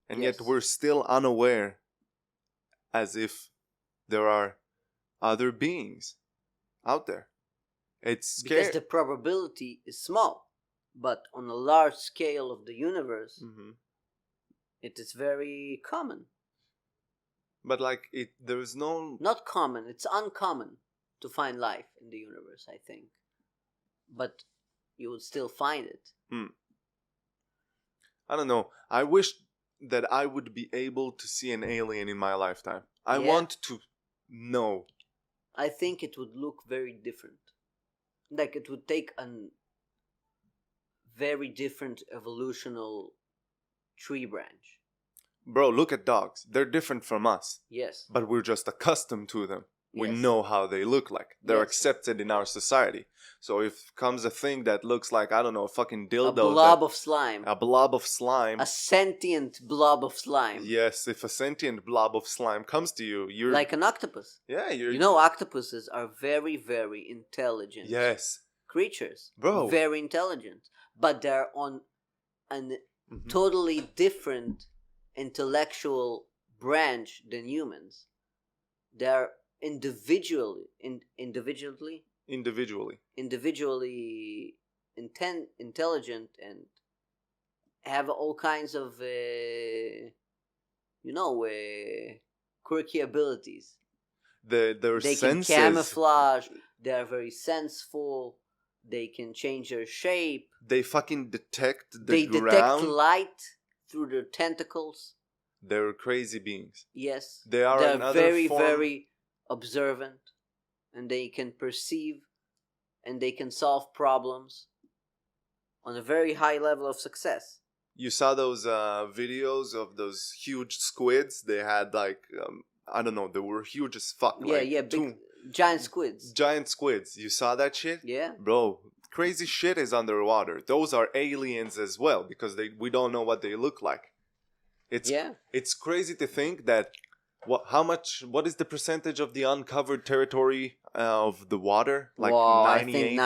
and yet we're still unaware, as if there are other beings out there. It's scary. Because the probability is small, but on a large scale of the universe, it is very common. But there's no... Not common, it's uncommon to find life in the universe, I think. But you would still find it. I don't know. I wish that I would be able to see an alien in my lifetime. I want to know. I think it would look very different. Like it would take a very different evolutional tree branch. Bro, look at dogs. They're different from us. Yes. But we're just accustomed to them. We know how they look like. They're accepted in our society. So if comes a thing that looks like, I don't know, a fucking dildo. A blob of slime. A blob of slime. A sentient blob of slime. Yes, if a sentient blob of slime comes to you, you're... Like an octopus. Yeah, you're... You know, octopuses are very, very intelligent. Yes. Creatures. Bro. Very intelligent. But they're on a totally different intellectual branch than humans. They're individually intelligent and have all kinds of quirky abilities. Their they senses can camouflage. They are very senseful. They can change their shape. They fucking detect they ground. Detect light through their tentacles. They're crazy beings. Yes. They're very, very observant, and they can perceive, and they can solve problems on a very high level of success. You saw those videos of those huge squids? They had I don't know, they were huge as fuck. Yeah, big giant squids. Giant squids. You saw that shit? Yeah. Bro, crazy shit is underwater. Those are aliens as well, because we don't know what they look like. It's crazy to think that what is the percentage of the uncovered territory of the water? Like 98%? I think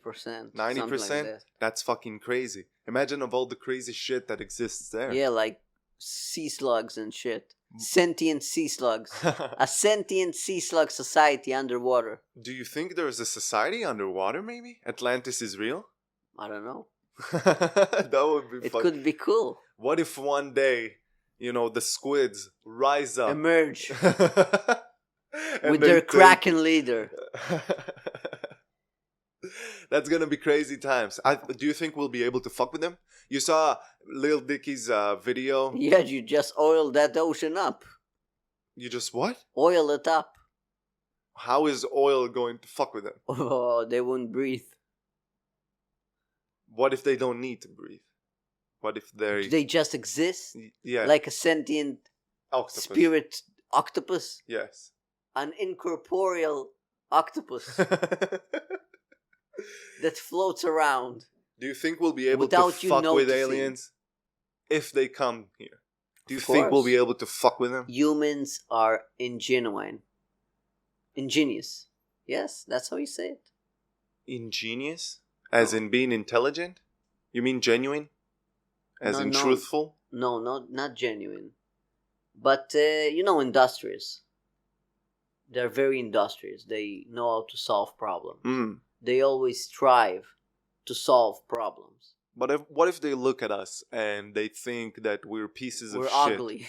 90%. 90%? Like That's fucking crazy. Imagine of all the crazy shit that exists there. Yeah, like sea slugs and shit. Sentient sea slugs. A sentient sea slug society underwater. Do you think there's a society underwater, maybe? Atlantis is real? I don't know. That would be It could be cool. What if one day, the squids rise up, emerge with their Kraken leader? That's gonna be crazy times. Do you think we'll be able to fuck with them? You saw Lil Dicky's video? Yeah, you just oil that ocean up. You just what? Oil it up. How is oil going to fuck with them? Oh, they won't breathe. What if they don't need to breathe? What if they just exist? Yeah. Like a sentient Octopus. spirit octopus, Yes. an incorporeal octopus that floats around Do you think we'll be able without to you fuck with noticing. aliens if they come here? Do you Of think we'll course. be able to fuck with them? Humans are ingenious. Yes, that's how you say it. Ingenious? As in being intelligent? You mean genuine? As No, in no. truthful? No, not genuine. But industrious. They're very industrious. They know how to solve problems. They always strive to solve problems. But what if they look at us and they think that we're pieces of We're shit? ugly.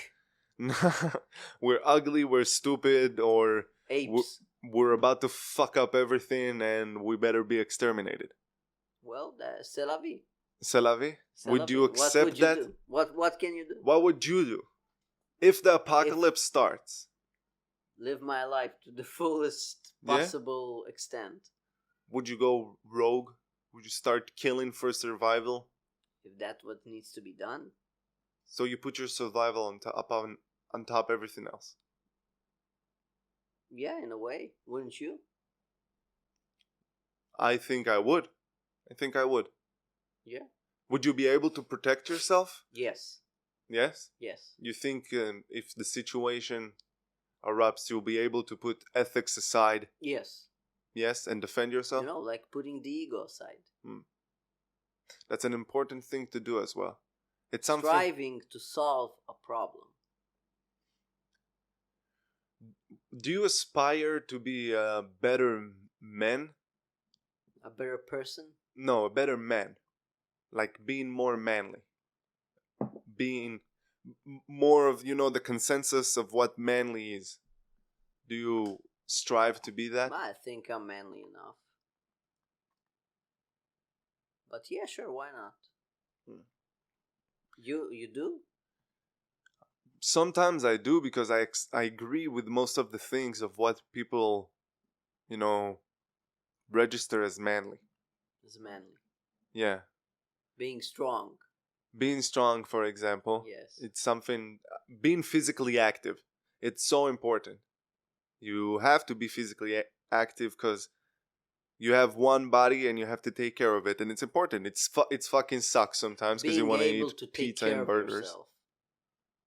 We're ugly, we're stupid, or Apes. we're about to fuck up everything and we better be exterminated. Well, c'est la vie. C'est la vie? Would you accept what would you that? do? What can you do? What would you do? If the apocalypse starts. Live my life to the fullest possible extent. Would you go rogue? Would you start killing for survival? If that's what needs to be done. So you put your survival on top of everything else. Yeah, in a way. Wouldn't you? I think I would. Yeah. Would you be able to protect yourself? Yes. Yes? Yes. You think if the situation erupts, you'll be able to put ethics aside? Yes. Yes, and defend yourself? Like putting the ego aside. That's an important thing to do as well. It's something... Striving to solve a problem. Do you aspire to be a better man? A better person? No, a better man. Like being more manly. Being more of, the consensus of what manly is. Do you strive to be that? I think I'm manly enough. But yeah, sure, why not? You do? Sometimes I do, because I agree with most of the things of what people, register as manly. As manly. Yeah. Being strong. Being strong, for example. Yes. It's something... Being physically active. It's so important. You have to be physically active because you have one body and you have to take care of it, and it's important. It's fucking sucks sometimes because you want to eat pizza and burgers. Yourself.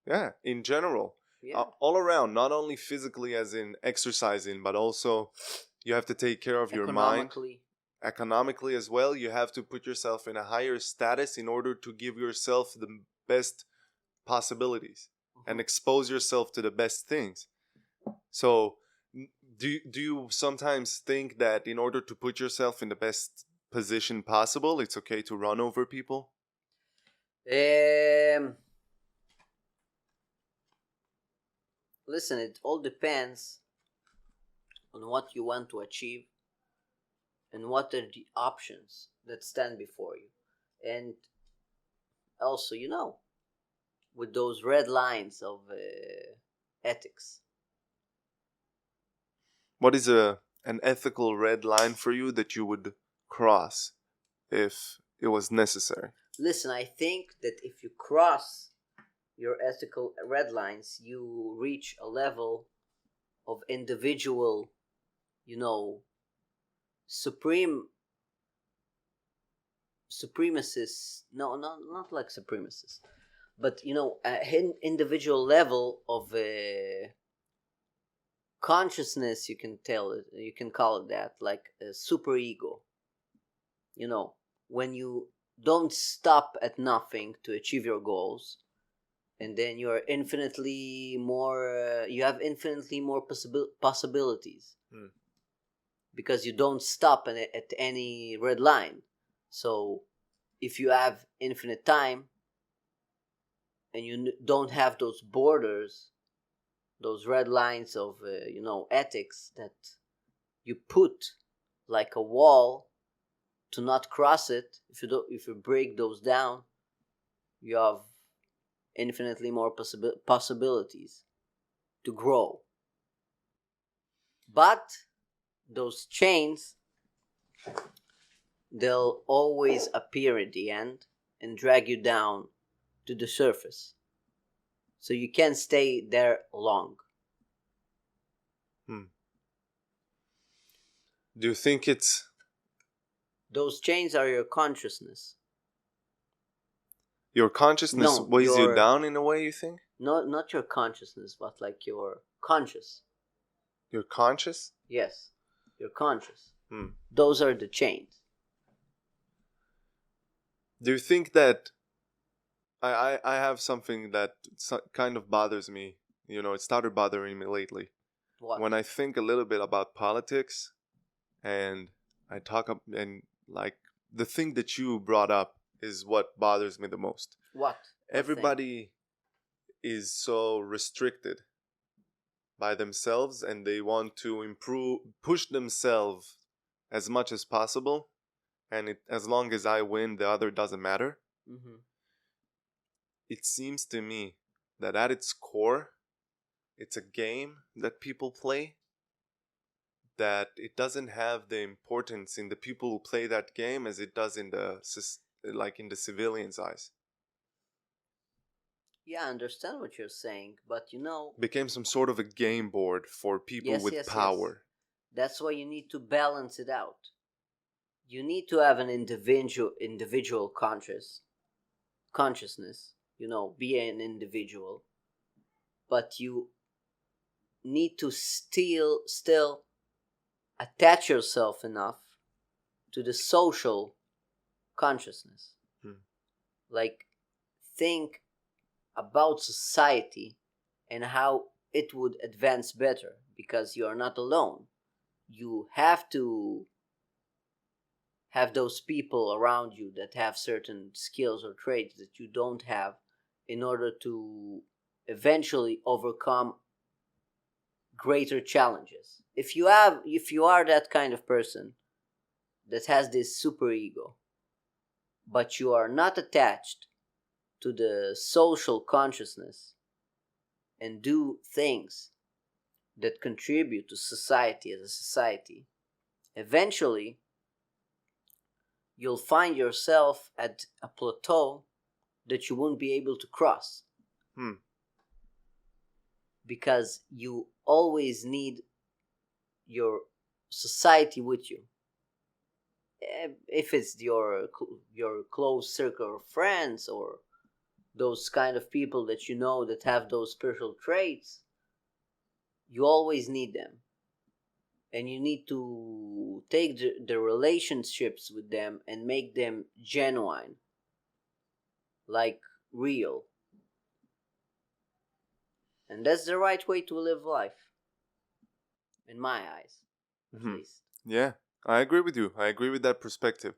Yeah, in general. Yeah. All around, not only physically as in exercising, but also you have to take care of your mind. Economically as well. You have to put yourself in a higher status in order to give yourself the best possibilities and expose yourself to the best things. So do you sometimes think that in order to put yourself in the best position possible, it's okay to run over people? Listen, it all depends on what you want to achieve and what are the options that stand before you. And also, with those red lines of ethics. What is an ethical red line for you that you would cross if it was necessary? Listen, I think that if you cross your ethical red lines, you reach a level of individual, supremacists. No, not like supremacists, but an individual level of consciousness. You can call it that, like a super ego. When you don't stop at nothing to achieve your goals, and then you are infinitely more. You have infinitely more possibilities. Because you don't stop at any red line. So if you have infinite time and you don't have those borders, those red lines of ethics that you put like a wall to not cross it, if you break those down, you have infinitely more possibilities to grow. But those chains, they'll always appear at the end and drag you down to the surface. So you can't stay there long. Do you think it's Those chains are your consciousness. your consciousness No, weighs you down in a way, you think? not your consciousness, but like your conscious. You're conscious? Yes, you're conscious. Those are the chains. Do you think that I have something that kind of bothers me? You know, it started bothering me lately. What? When I think a little bit about politics and I talk up and like the thing that you brought up is what bothers me the most. What? Everybody is so restricted by themselves and they want to push themselves as much as possible, and as long as I win, the other doesn't matter. Mm-hmm. It seems to me that at its core, it's a game that people play, that it doesn't have the importance in the people who play that game as it does in the civilians' eyes. Yeah, I understand what you're saying, but Became some sort of a game board for people with power. That's why you need to balance it out. You need to have an individual consciousness, be an individual, but you need to still attach yourself enough to the social consciousness. Like, think about society and how it would advance better, because you are not alone. You have to have those people around you that have certain skills or traits that you don't have, in order to eventually overcome greater challenges. If you are that kind of person that has this super ego, but you are not attached to the social consciousness and do things that contribute to society as a society, eventually you'll find yourself at a plateau that you won't be able to cross. Because you always need your society with you. If it's your close circle of friends, or those kind of people that that have those spiritual traits, you always need them. And you need to take the relationships with them and make them genuine, like real. And that's the right way to live life, in my eyes, at least. Yeah, I agree with you. I agree with that perspective.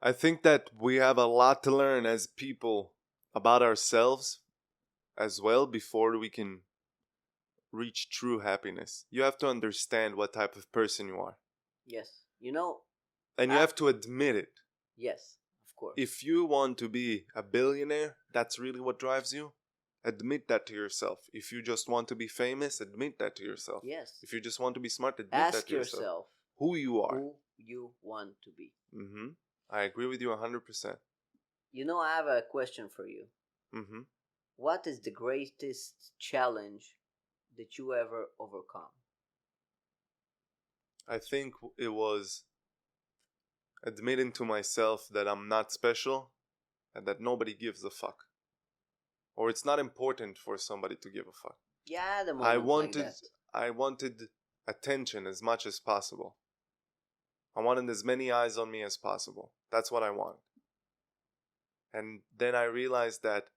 I think that we have a lot to learn as people about ourselves as well before we can reach true happiness. You have to understand what type of person you are. Yes. And you have to admit it. Yes, of course. If you want to be a billionaire, that's really what drives you. Admit that to yourself. If you just want to be famous, admit that to yourself. Yes. If you just want to be smart, admit that to yourself. Ask yourself who you are. Who you want to be. I agree with you 100%. I have a question for you. What is the greatest challenge that you ever overcome? I think it was admitting to myself that I'm not special and that nobody gives a fuck. Or it's not important for somebody to give a fuck. Yeah, the moment I wanted attention as much as possible. I wanted as many eyes on me as possible. That's what I wanted. And then I realized that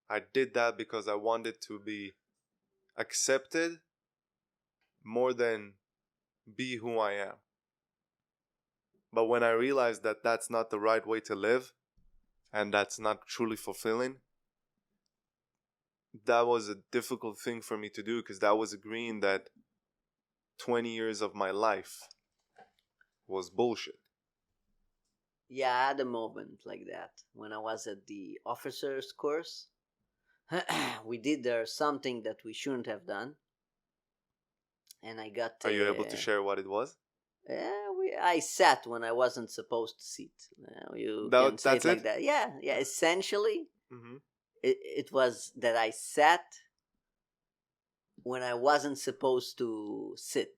I did that because I wanted to be accepted more than be who I am. But when I realized that that's not the right way to live, and that's not truly fulfilling, that was a difficult thing for me to do, because that was agreeing that 20 years of my life was bullshit. Yeah, I had a moment like that when I was at the officers course. We did there something that we shouldn't have done, and I got. Are you able to share what it was? I sat when I wasn't supposed to sit. You can say it like that. Yeah. Essentially, it was that I sat when I wasn't supposed to sit,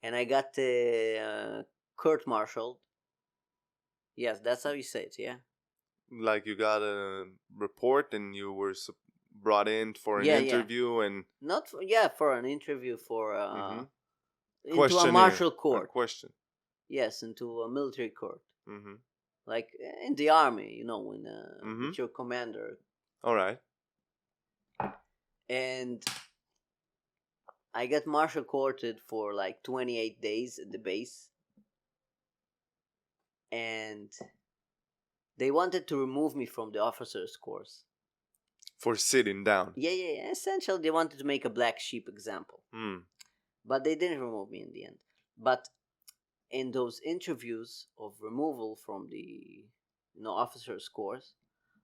and I got court-martialed. Yes, that's how you say it. Yeah. Like you got a report and you were brought in for an Yeah, interview and not for, yeah, for an interview, for Mhm. into a questioning martial a court. question. Yes, into a military court, Mm-hmm. like in the army, when Mm-hmm. with your commander. All right. And I got martial courted for like 28 days at the base, and they wanted to remove me from the officers course. For sitting down. Yeah. Essentially, they wanted to make a black sheep example. Mm. But they didn't remove me in the end. But in those interviews of removal from the officers course,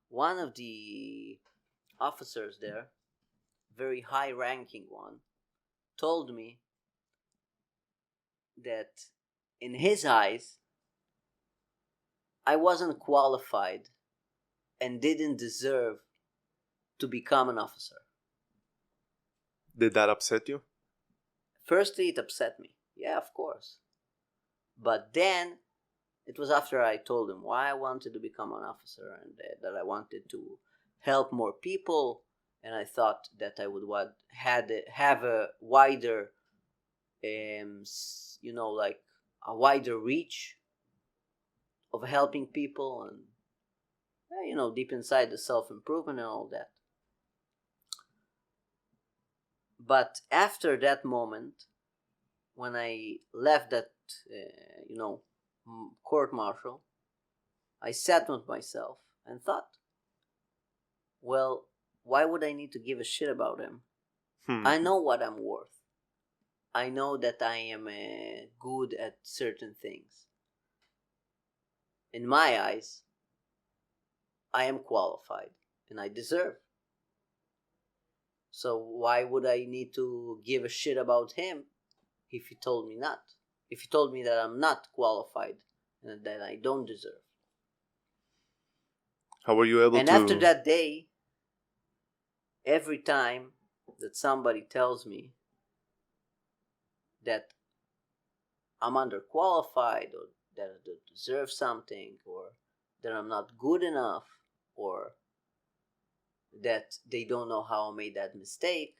one of the officers there, very high ranking one, told me that in his eyes I wasn't qualified and didn't deserve to become an officer. Did that upset you? Firstly, it upset me. Yeah, of course. But then it was after I told him why I wanted to become an officer, and that I wanted to help more people, and I thought that I would have a wider, like a wider reach of helping people, and deep inside the self-improvement and all that. But after that moment, when I left that, court martial, I sat with myself and thought, well, why would I need to give a shit about him? I know what I'm worth. I know that I am good at certain things. In my eyes, I am qualified and I deserve. So why would I need to give a shit about him if he told me not? If he told me that I'm not qualified and that I don't deserve. How were you able and to? after that day, every time that somebody tells me that I'm underqualified, or that I don't deserve something, or that I'm not good enough, or that they don't know how I made that mistake,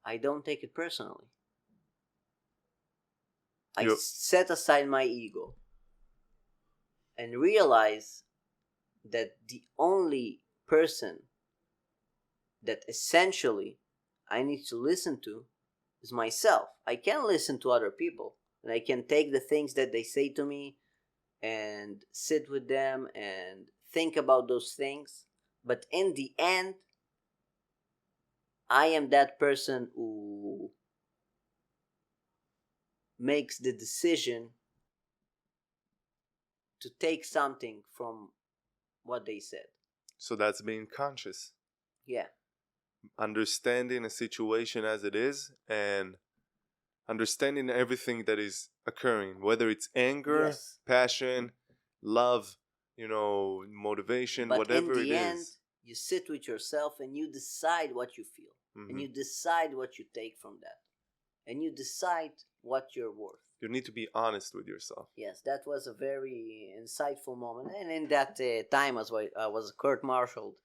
I don't take it personally. I set aside my ego and realize that the only person that essentially I need to listen to is myself. I can listen to other people, and I can take the things that they say to me and sit with them and think about those things. But in the end, I am that person who makes the decision to take something from what they said. So that's being conscious. Yeah. Understanding a situation as it is and understanding everything that is occurring, whether it's anger, Yes. passion, love, motivation, But whatever in the it end, is. you sit with yourself and you decide what you feel. Mm-hmm. And you decide what you take from that. And you decide what you're worth. You need to be honest with yourself. Yes, that was a very insightful moment. And in that time, as I was court-martialed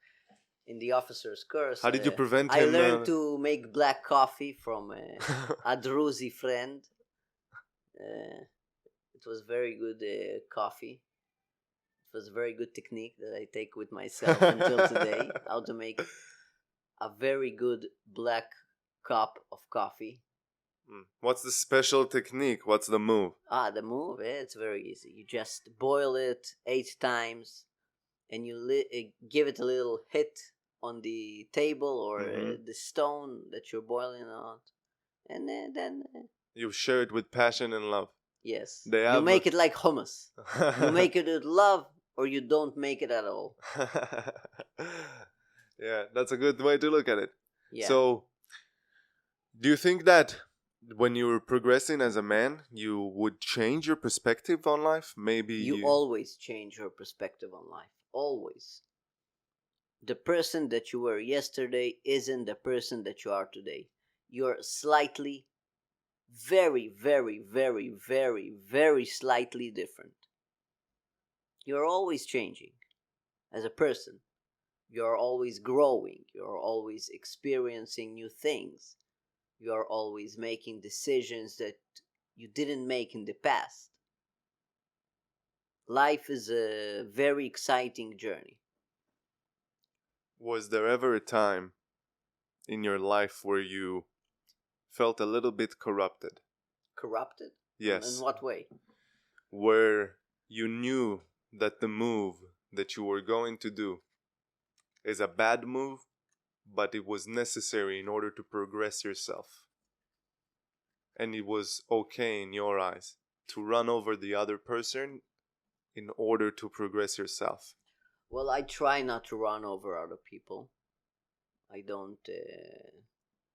in the officer's course, How did you prevent I him? learned to make black coffee from a Druzi friend. It was very good coffee. It was a very good technique that I take with myself until today. How to make a very good black cup of coffee. What's the special technique? What's the move? The move, it's very easy. You just boil it 8 times, and you give it a little hit on the table or the stone that you're boiling on, and then you share it with passion and love. Yes, you make it like hummus. You make it with love, or you don't make it at all. Yeah, that's a good way to look at it. Yeah. So, do you think that when you were progressing as a man, you would change your perspective on life? Maybe you always change your perspective on life. Always. The person that you were yesterday isn't the person that you are today. You're slightly, very, very, very, very, very slightly different. You're always changing as a person. You're always growing. You're always experiencing new things. You're always making decisions that you didn't make in the past. Life is a very exciting journey. Was there ever a time in your life where you felt a little bit corrupted? Corrupted? Yes. In what way? Where you knew that the move that you were going to do is a bad move, but it was necessary in order to progress yourself. And it was okay in your eyes to run over the other person in order to progress yourself. Well, I try not to run over other people. I don't,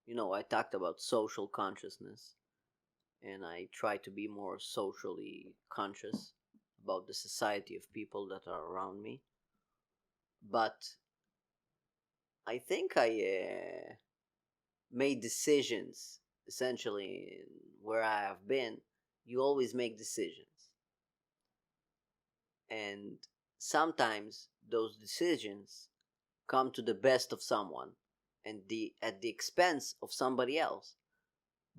I talked about social consciousness, and I try to be more socially conscious about the society of people that are around me. But I think I made decisions essentially where I have been. You always make decisions, and sometimes those decisions come to the best of someone and at the expense of somebody else.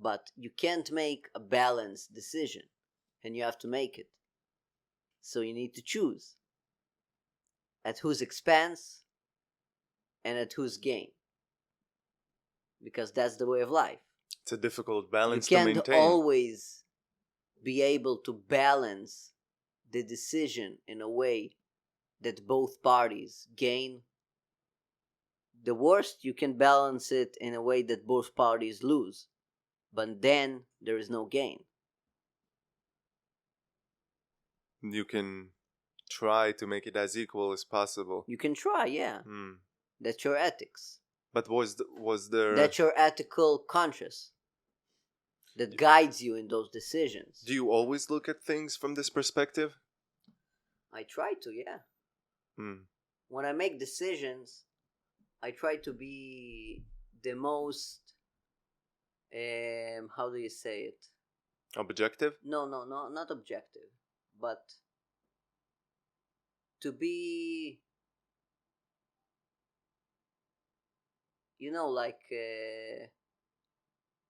But you can't make a balanced decision, and you have to make it. So you need to choose at whose expense and at whose gain, because that's the way of life. It's a difficult You balance to can't maintain. always be able to balance the decision in a way that both parties gain. The worst, you can balance it in a way that both parties lose, but then there is no gain. You can try to make it as equal as possible. You can try, yeah. That's your ethics. But was there... That's your ethical conscience that guides you in those decisions. Do you always look at things from this perspective? I try to, yeah. When I make decisions, I try to be the most, how do you say it? Objective? No, not objective, but to be,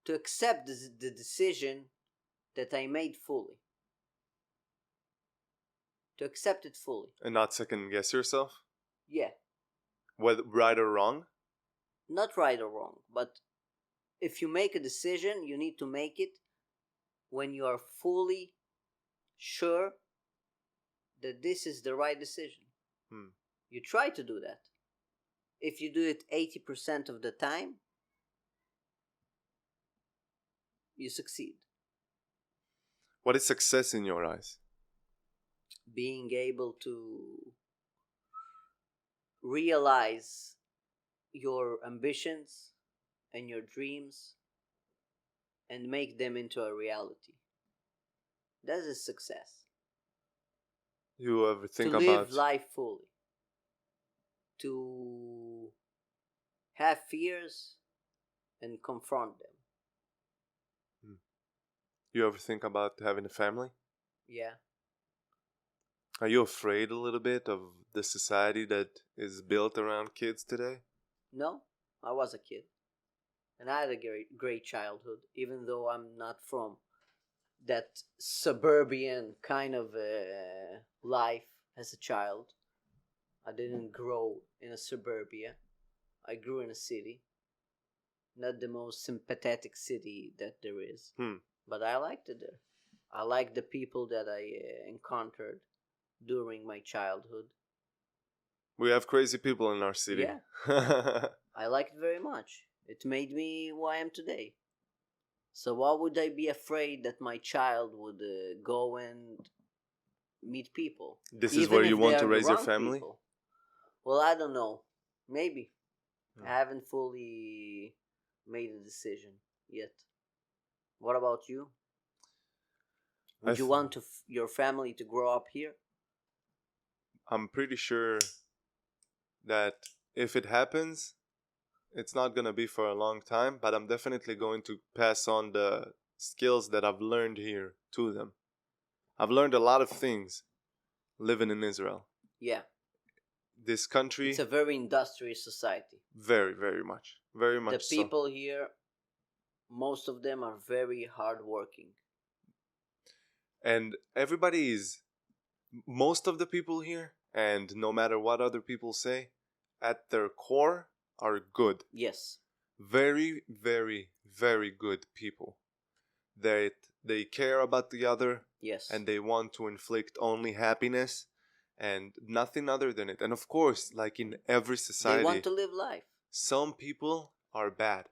to accept the decision that I made fully. To accept it fully. And not second guess yourself? Yeah. Whether right or wrong? Not right or wrong, but if you make a decision, you need to make it when you are fully sure that this is the right decision. You try to do that. If you do it 80% of the time, you succeed. What is success in your eyes? Being able to realize your ambitions and your dreams and make them into a reality. That is success. You ever think to about... live life fully. To have fears and confront them. You ever think about having a family? Yeah. Are you afraid a little bit of the society that is built around kids today? No, I was a kid. And I had a great childhood, even though I'm not from that suburban kind of life as a child. I didn't grow in a suburbia. I grew in a city. Not the most sympathetic city that there is. But I liked it there. I liked the people that I encountered during my childhood. We have crazy people in our city. Yeah. I liked it very much. It made me who I am today. So why would I be afraid that my child would go and meet people? This is where you want to raise your family? People? Well, I don't know. Maybe. I haven't fully made a decision yet. What about you? Would you want your family to grow up here? I'm pretty sure that if it happens, it's not going to be for a long time, but I'm definitely going to pass on the skills that I've learned here to them. I've learned a lot of things living in Israel. Yeah. This country, It's a very industrious society. very, very much. Very much The people here, most of them are very hardworking. And everybody is, most of the people here, and no matter what other people say, at their core are good. Yes. Very, very, very good people. They care about the other. Yes. And they want to inflict only happiness and nothing other than it. And of course, like in every society, they want to live life. Some people are bad,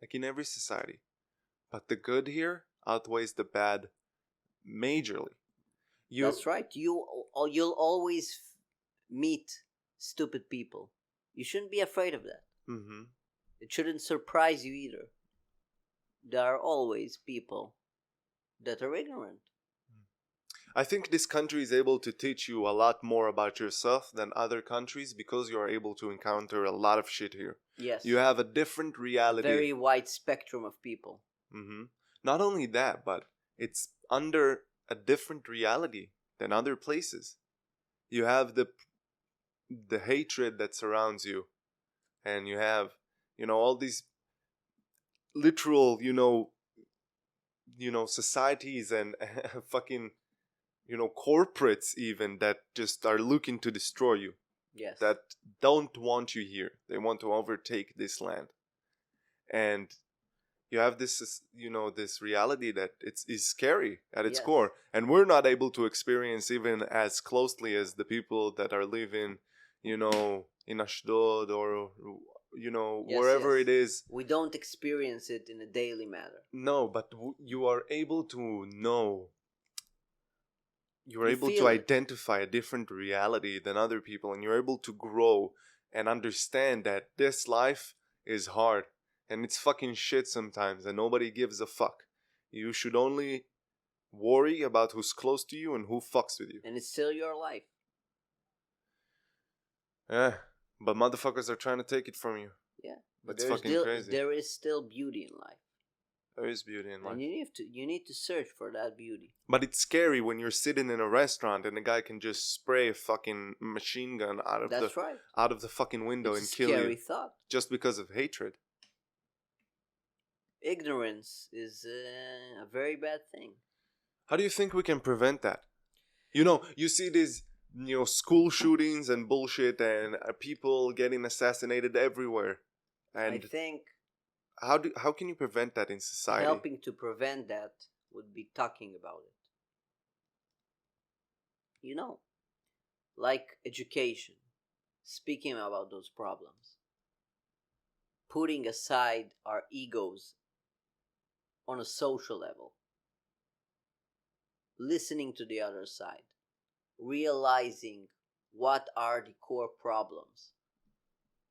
like in every society. But the good here outweighs the bad majorly. That's right. You'll always meet stupid people. You shouldn't be afraid of that. Mm-hmm. It shouldn't surprise you either. There are always people that are ignorant. I think this country is able to teach you a lot more about yourself than other countries because you are able to encounter a lot of shit here. Yes. You have a different reality. Very wide spectrum of people. Mm-hmm. Not only that, but it's under a different reality than other places. You have the hatred that surrounds you, and you have, all these literal, societies and fucking, corporates even that just are looking to destroy you. Yes. That don't want you here. They want to overtake this land. And you have this, this reality that is scary at its core. And we're not able to experience even as closely as the people that are living, in Ashdod or, wherever it is. We don't experience it in a daily manner. No, but you are able to know. You're able to identify a different reality than other people, and you're able to grow and understand that this life is hard and it's fucking shit sometimes and nobody gives a fuck. You should only worry about who's close to you and who fucks with you. And it's still your life. Yeah, but motherfuckers are trying to take it from you. Yeah. That's fucking crazy. There is still beauty in life. There is beauty in life. And you need to search for that beauty. But it's scary when you're sitting in a restaurant and a guy can just spray a fucking machine gun out of the fucking window and kill you. Scary thought. Just because of hatred. Ignorance is a very bad thing. How do you think we can prevent that? You see these school shootings and bullshit and people getting assassinated everywhere. And I think how can you prevent that in society? Helping to prevent that would be talking about it. Like education, speaking about those problems, putting aside our egos on a social level, listening to the other side, realizing what are the core problems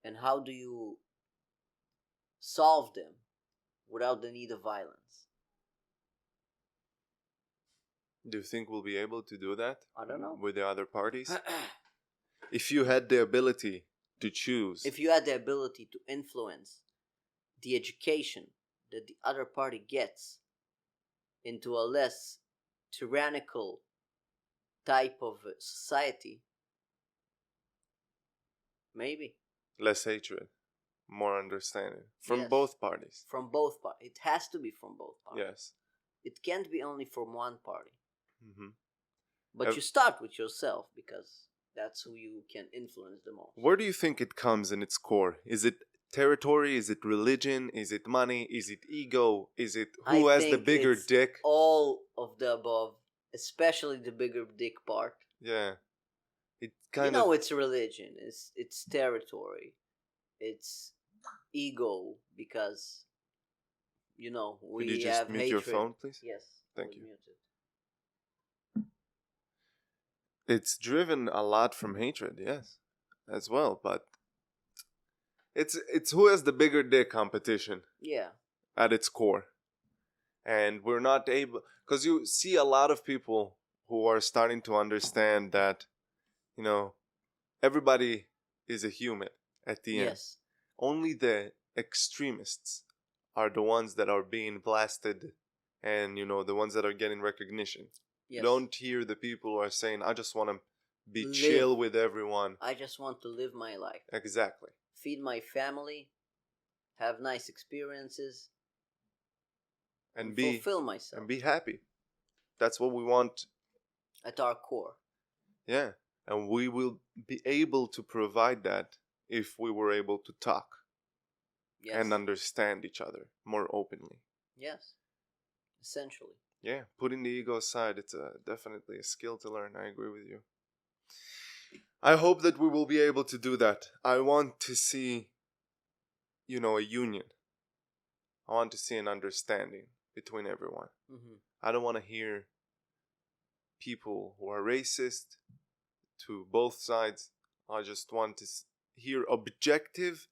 and how do you solve them without the need of violence. Do you think we'll be able to do that? I don't know. With the other parties? If you had the ability to choose. If you had the ability to influence the education that the other party gets into a less tyrannical type of society, maybe. Less hatred. More understanding. From both parties. From both parties. It has to be from both parties. Yes. It can't be only from one party. Mm-hmm. But you start with yourself because that's who you can influence the most. Where do you think it comes in its core? Is it territory? Is it religion? Is it money? Is it ego? Is it who has the bigger dick? All of the above, especially the bigger dick part. Yeah. It it's religion. It's territory. It's ego because we Could you just have mute hatred. your phone, please? Yes. Thank you. It's driven a lot from hatred, yes, as well. But it's who has the bigger dick competition. Yeah. At its core, and we're not able, because you see a lot of people who are starting to understand that, everybody is a human, at the end. Yes. Only the extremists are the ones that are being blasted and, the ones that are getting recognition. You Yes. don't hear the people who are saying, I just want to be Live. chill with everyone. I just want to live my life. Exactly. Feed my family, have nice experiences, and fulfill myself. And be happy. That's what we want at our core. Yeah. And we will be able to provide that if we were able to talk. Yes. And understand each other more openly. Yes. Essentially. Yeah, putting the ego aside, it's definitely a skill to learn. I agree with you. I hope that we will be able to do that. I want to see, a union. I want to see an understanding between everyone. Mm-hmm. I don't want to hear people who are racist to both sides. I just want to hear objective,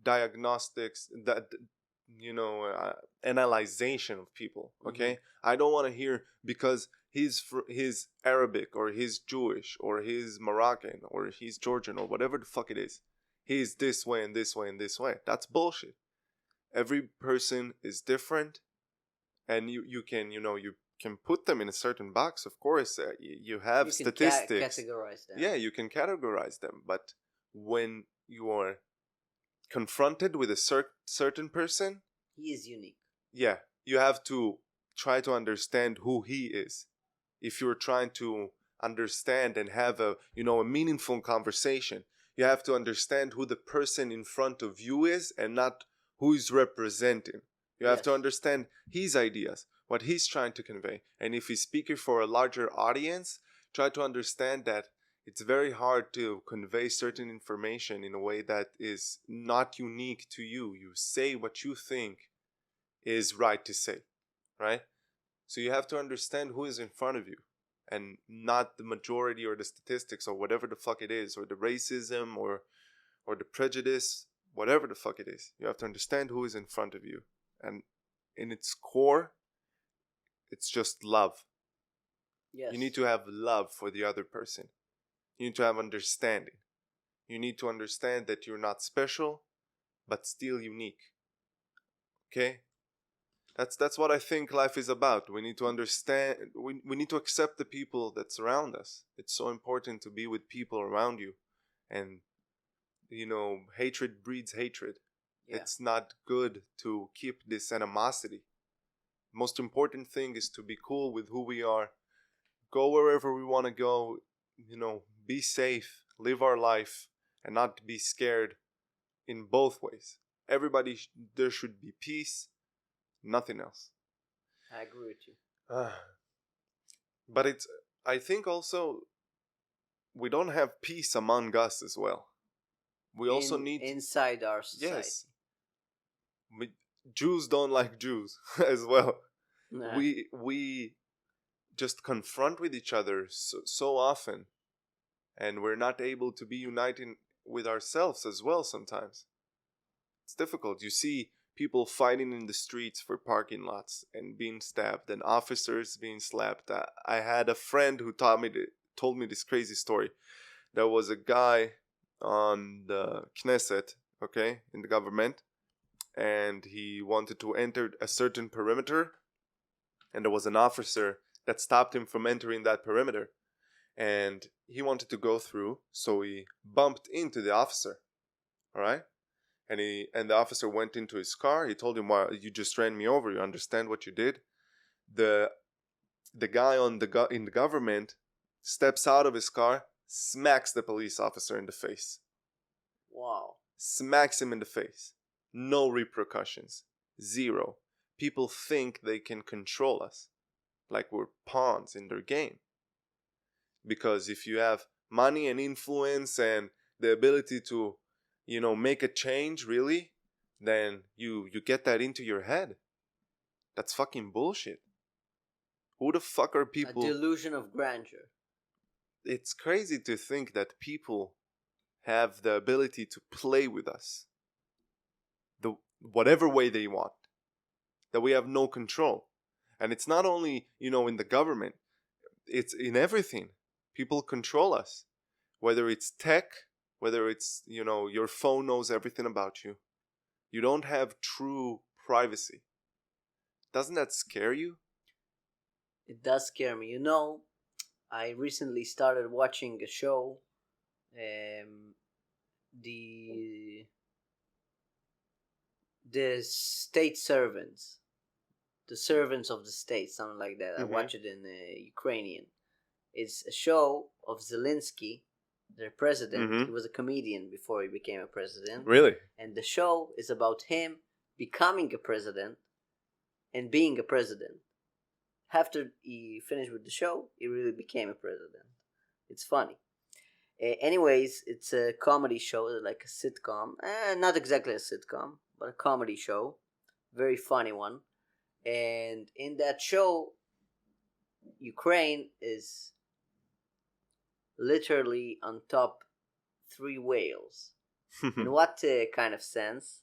diagnostics, that analyzation of people. Okay, I don't want to hear because he's Arabic or he's Jewish or he's Moroccan or he's Georgian or whatever the fuck it is. He's this way and this way and this way. That's bullshit. Every person is different, and you can put them in a certain box. Of course, you have statistics. Categorize them. Yeah, you can categorize them, but when you are confronted with a certain person, he is unique. Yeah, you have to try to understand who he is. If you're trying to understand and have a meaningful conversation, you have to understand who the person in front of you is and not who is representing. You have to understand his ideas, what he's trying to convey. And if he's speaking for a larger audience, try to understand that it's very hard to convey certain information in a way that is not unique to you. You say what you think is right to say, right? So you have to understand who is in front of you and not the majority or the statistics or whatever the fuck it is, or the racism or the prejudice, whatever the fuck it is. You have to understand who is in front of you. And in its core, it's just love. Yes. You need to have love for the other person. You need to have understanding. You need to understand that you're not special, but still unique. Okay? That's what I think life is about. We need to understand, we need to accept the people that surround us. It's so important to be with people around you. And, hatred breeds hatred. Yeah. It's not good to keep this animosity. Most important thing is to be cool with who we are. Go wherever we want to go, be safe, live our life, and not be scared in both ways. Everybody, there should be peace, nothing else. I agree with you. But I think also we don't have peace among us as well. We also need inside our society. Yes. Jews don't like Jews as well. Nah. We just confront with each other so often, and we're not able to be united with ourselves as well sometimes. It's difficult. You see people fighting in the streets for parking lots and being stabbed, and officers being slapped. I had a friend who told me this crazy story. There was a guy on the Knesset, okay, in the government, and he wanted to enter a certain perimeter, and there was an officer that stopped him from entering that perimeter, and he wanted to go through, so he bumped into the officer, all right? And the officer went into his car. He told him, "Well, you just ran me over. You understand what you did?" The guy in the government steps out of his car, smacks the police officer in the face. Wow. Smacks him in the face. No repercussions. Zero. People think they can control us like we're pawns in their game. Because if you have money and influence and the ability to make a change, really, then you get that into your head. That's fucking bullshit. Who the fuck are people? A delusion of grandeur. It's crazy to think that people have the ability to play with us whatever way they want, that we have no control. And it's not only, in the government, it's in everything. People control us, whether it's tech, whether it's, your phone knows everything about you. You don't have true privacy. Doesn't that scare you? It does scare me. I recently started watching a show, the state servants, the servants of the state, something like that. I watch it in Ukrainian. It's a show of Zelensky, their president. He was a comedian before he became a president. Really? And the show is about him becoming a president and being a president. After he finished with the show, he really became a president. It's funny. Anyways, it's a comedy show, like a sitcom. Not exactly a sitcom, but a comedy show. Very funny one. And in that show, Ukraine is literally on top 3 whales. In what kind of sense?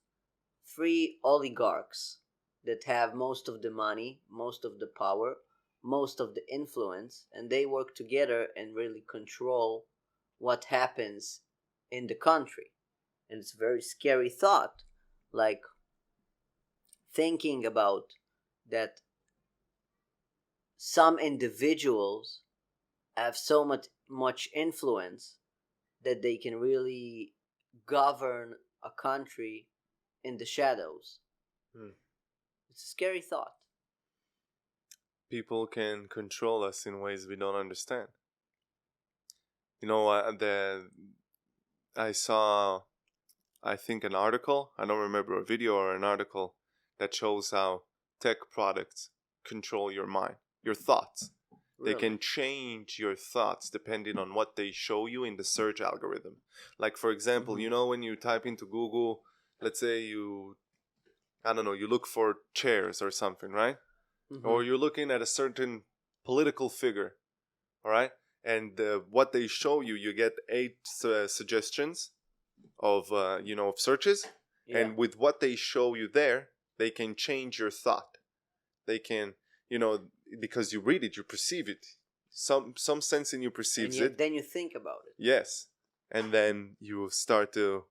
3 oligarchs that have most of the money, most of the power, most of the influence, and they work together and really control what happens in the country. And it's a very scary thought, like thinking about that some individuals have so much influence that they can really govern a country in the shadows. It's a scary thought. People can control us in ways we don't understand. I saw, I think, an article, I don't remember, a video or an article that shows how tech products control your mind, your thoughts. Really? They can change your thoughts depending on what they show you in the search algorithm. Like, for example, when you type into Google, let's say you look for chairs or something, right? Or you're looking at a certain political figure, all right? And what they show you, you get 8 suggestions of searches. Yeah. And with what they show you there, they can change your thought. They can, because you read it, you perceive it. Some sense in you perceives it. Then you think about it. Yes. And then you start to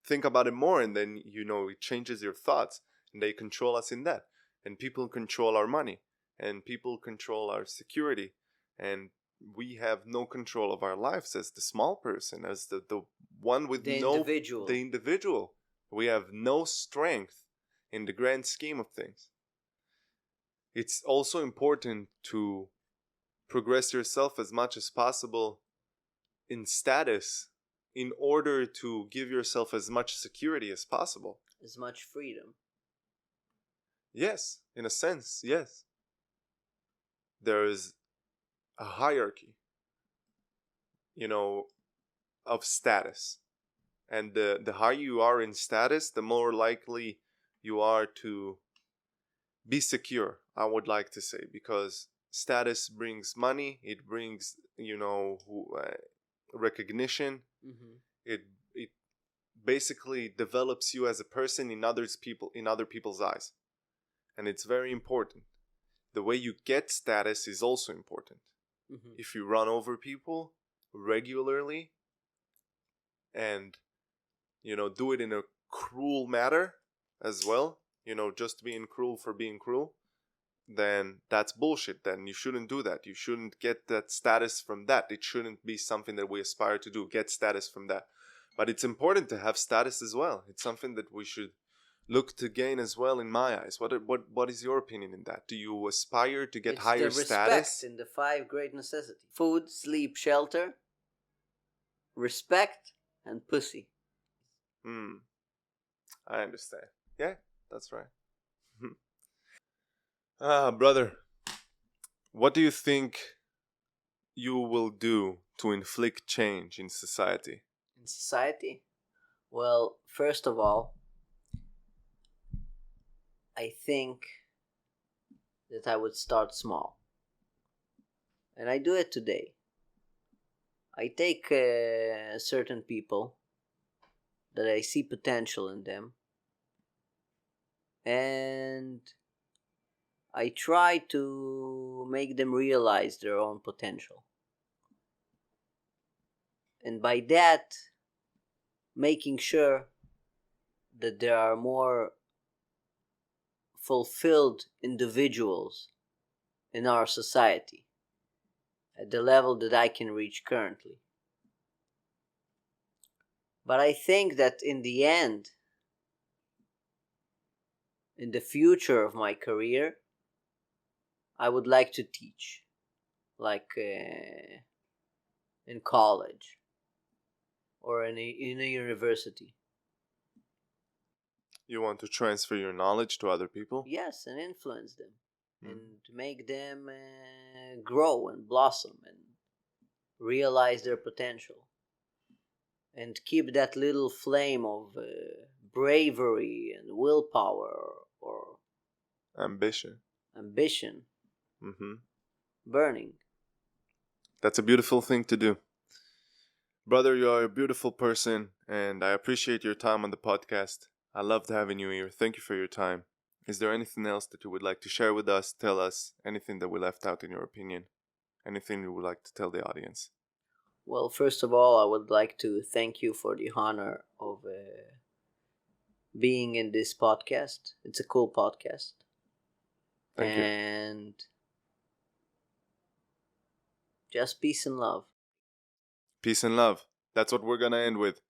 think about it more, and then, it changes your thoughts. And they control us in that. And people control our money. And people control our security. And we have no control of our lives as the small person, as the one with the individual. We have no strength in the grand scheme of things. It's also important to progress yourself as much as possible in status in order to give yourself as much security as possible. As much freedom. Yes, in a sense, yes. There is a hierarchy, of status. And the higher you are in status, the more likely you are to be secure, I would like to say, because status brings money, it brings, recognition. It basically develops you as a person in other people's eyes. And it's very important. The way you get status is also important. If you run over people regularly and, do it in a cruel manner as well, just being cruel for being cruel, then that's bullshit. Then you shouldn't do that. You shouldn't get that status from that. It shouldn't be something that we aspire to do, get status from that. But it's important to have status as well. It's something that we should look to gain as well, in my eyes. What is your opinion in that? Do you aspire to get higher status? It's the respect in the 5 great necessities: food, sleep, shelter, respect, and pussy. I understand. Yeah, that's right. Brother, what do you think you will do to inflict change in society? In society? Well, first of all, I think that I would start small. And I do it today. I take certain people that I see potential in them, and I try to make them realize their own potential. And by that, making sure that there are more fulfilled individuals in our society at the level that I can reach currently. But I think that in the end, in the future of my career, I would like to teach, like in college or in a university. You want to transfer your knowledge to other people? Yes, and influence them and make them grow and blossom and realize their potential and keep that little flame of bravery and willpower or Ambition. ambition Hmm. burning. That's a beautiful thing to do. Brother, you are a beautiful person, and I appreciate your time on the podcast. I loved having you here. Thank you for your time. Is there anything else that you would like to share with us? Tell us anything that we left out in your opinion. Anything you would like to tell the audience? Well, first of all, I would like to thank you for the honor of being in this podcast. It's a cool podcast. Thank you. And just peace and love. Peace and love. That's what we're going to end with.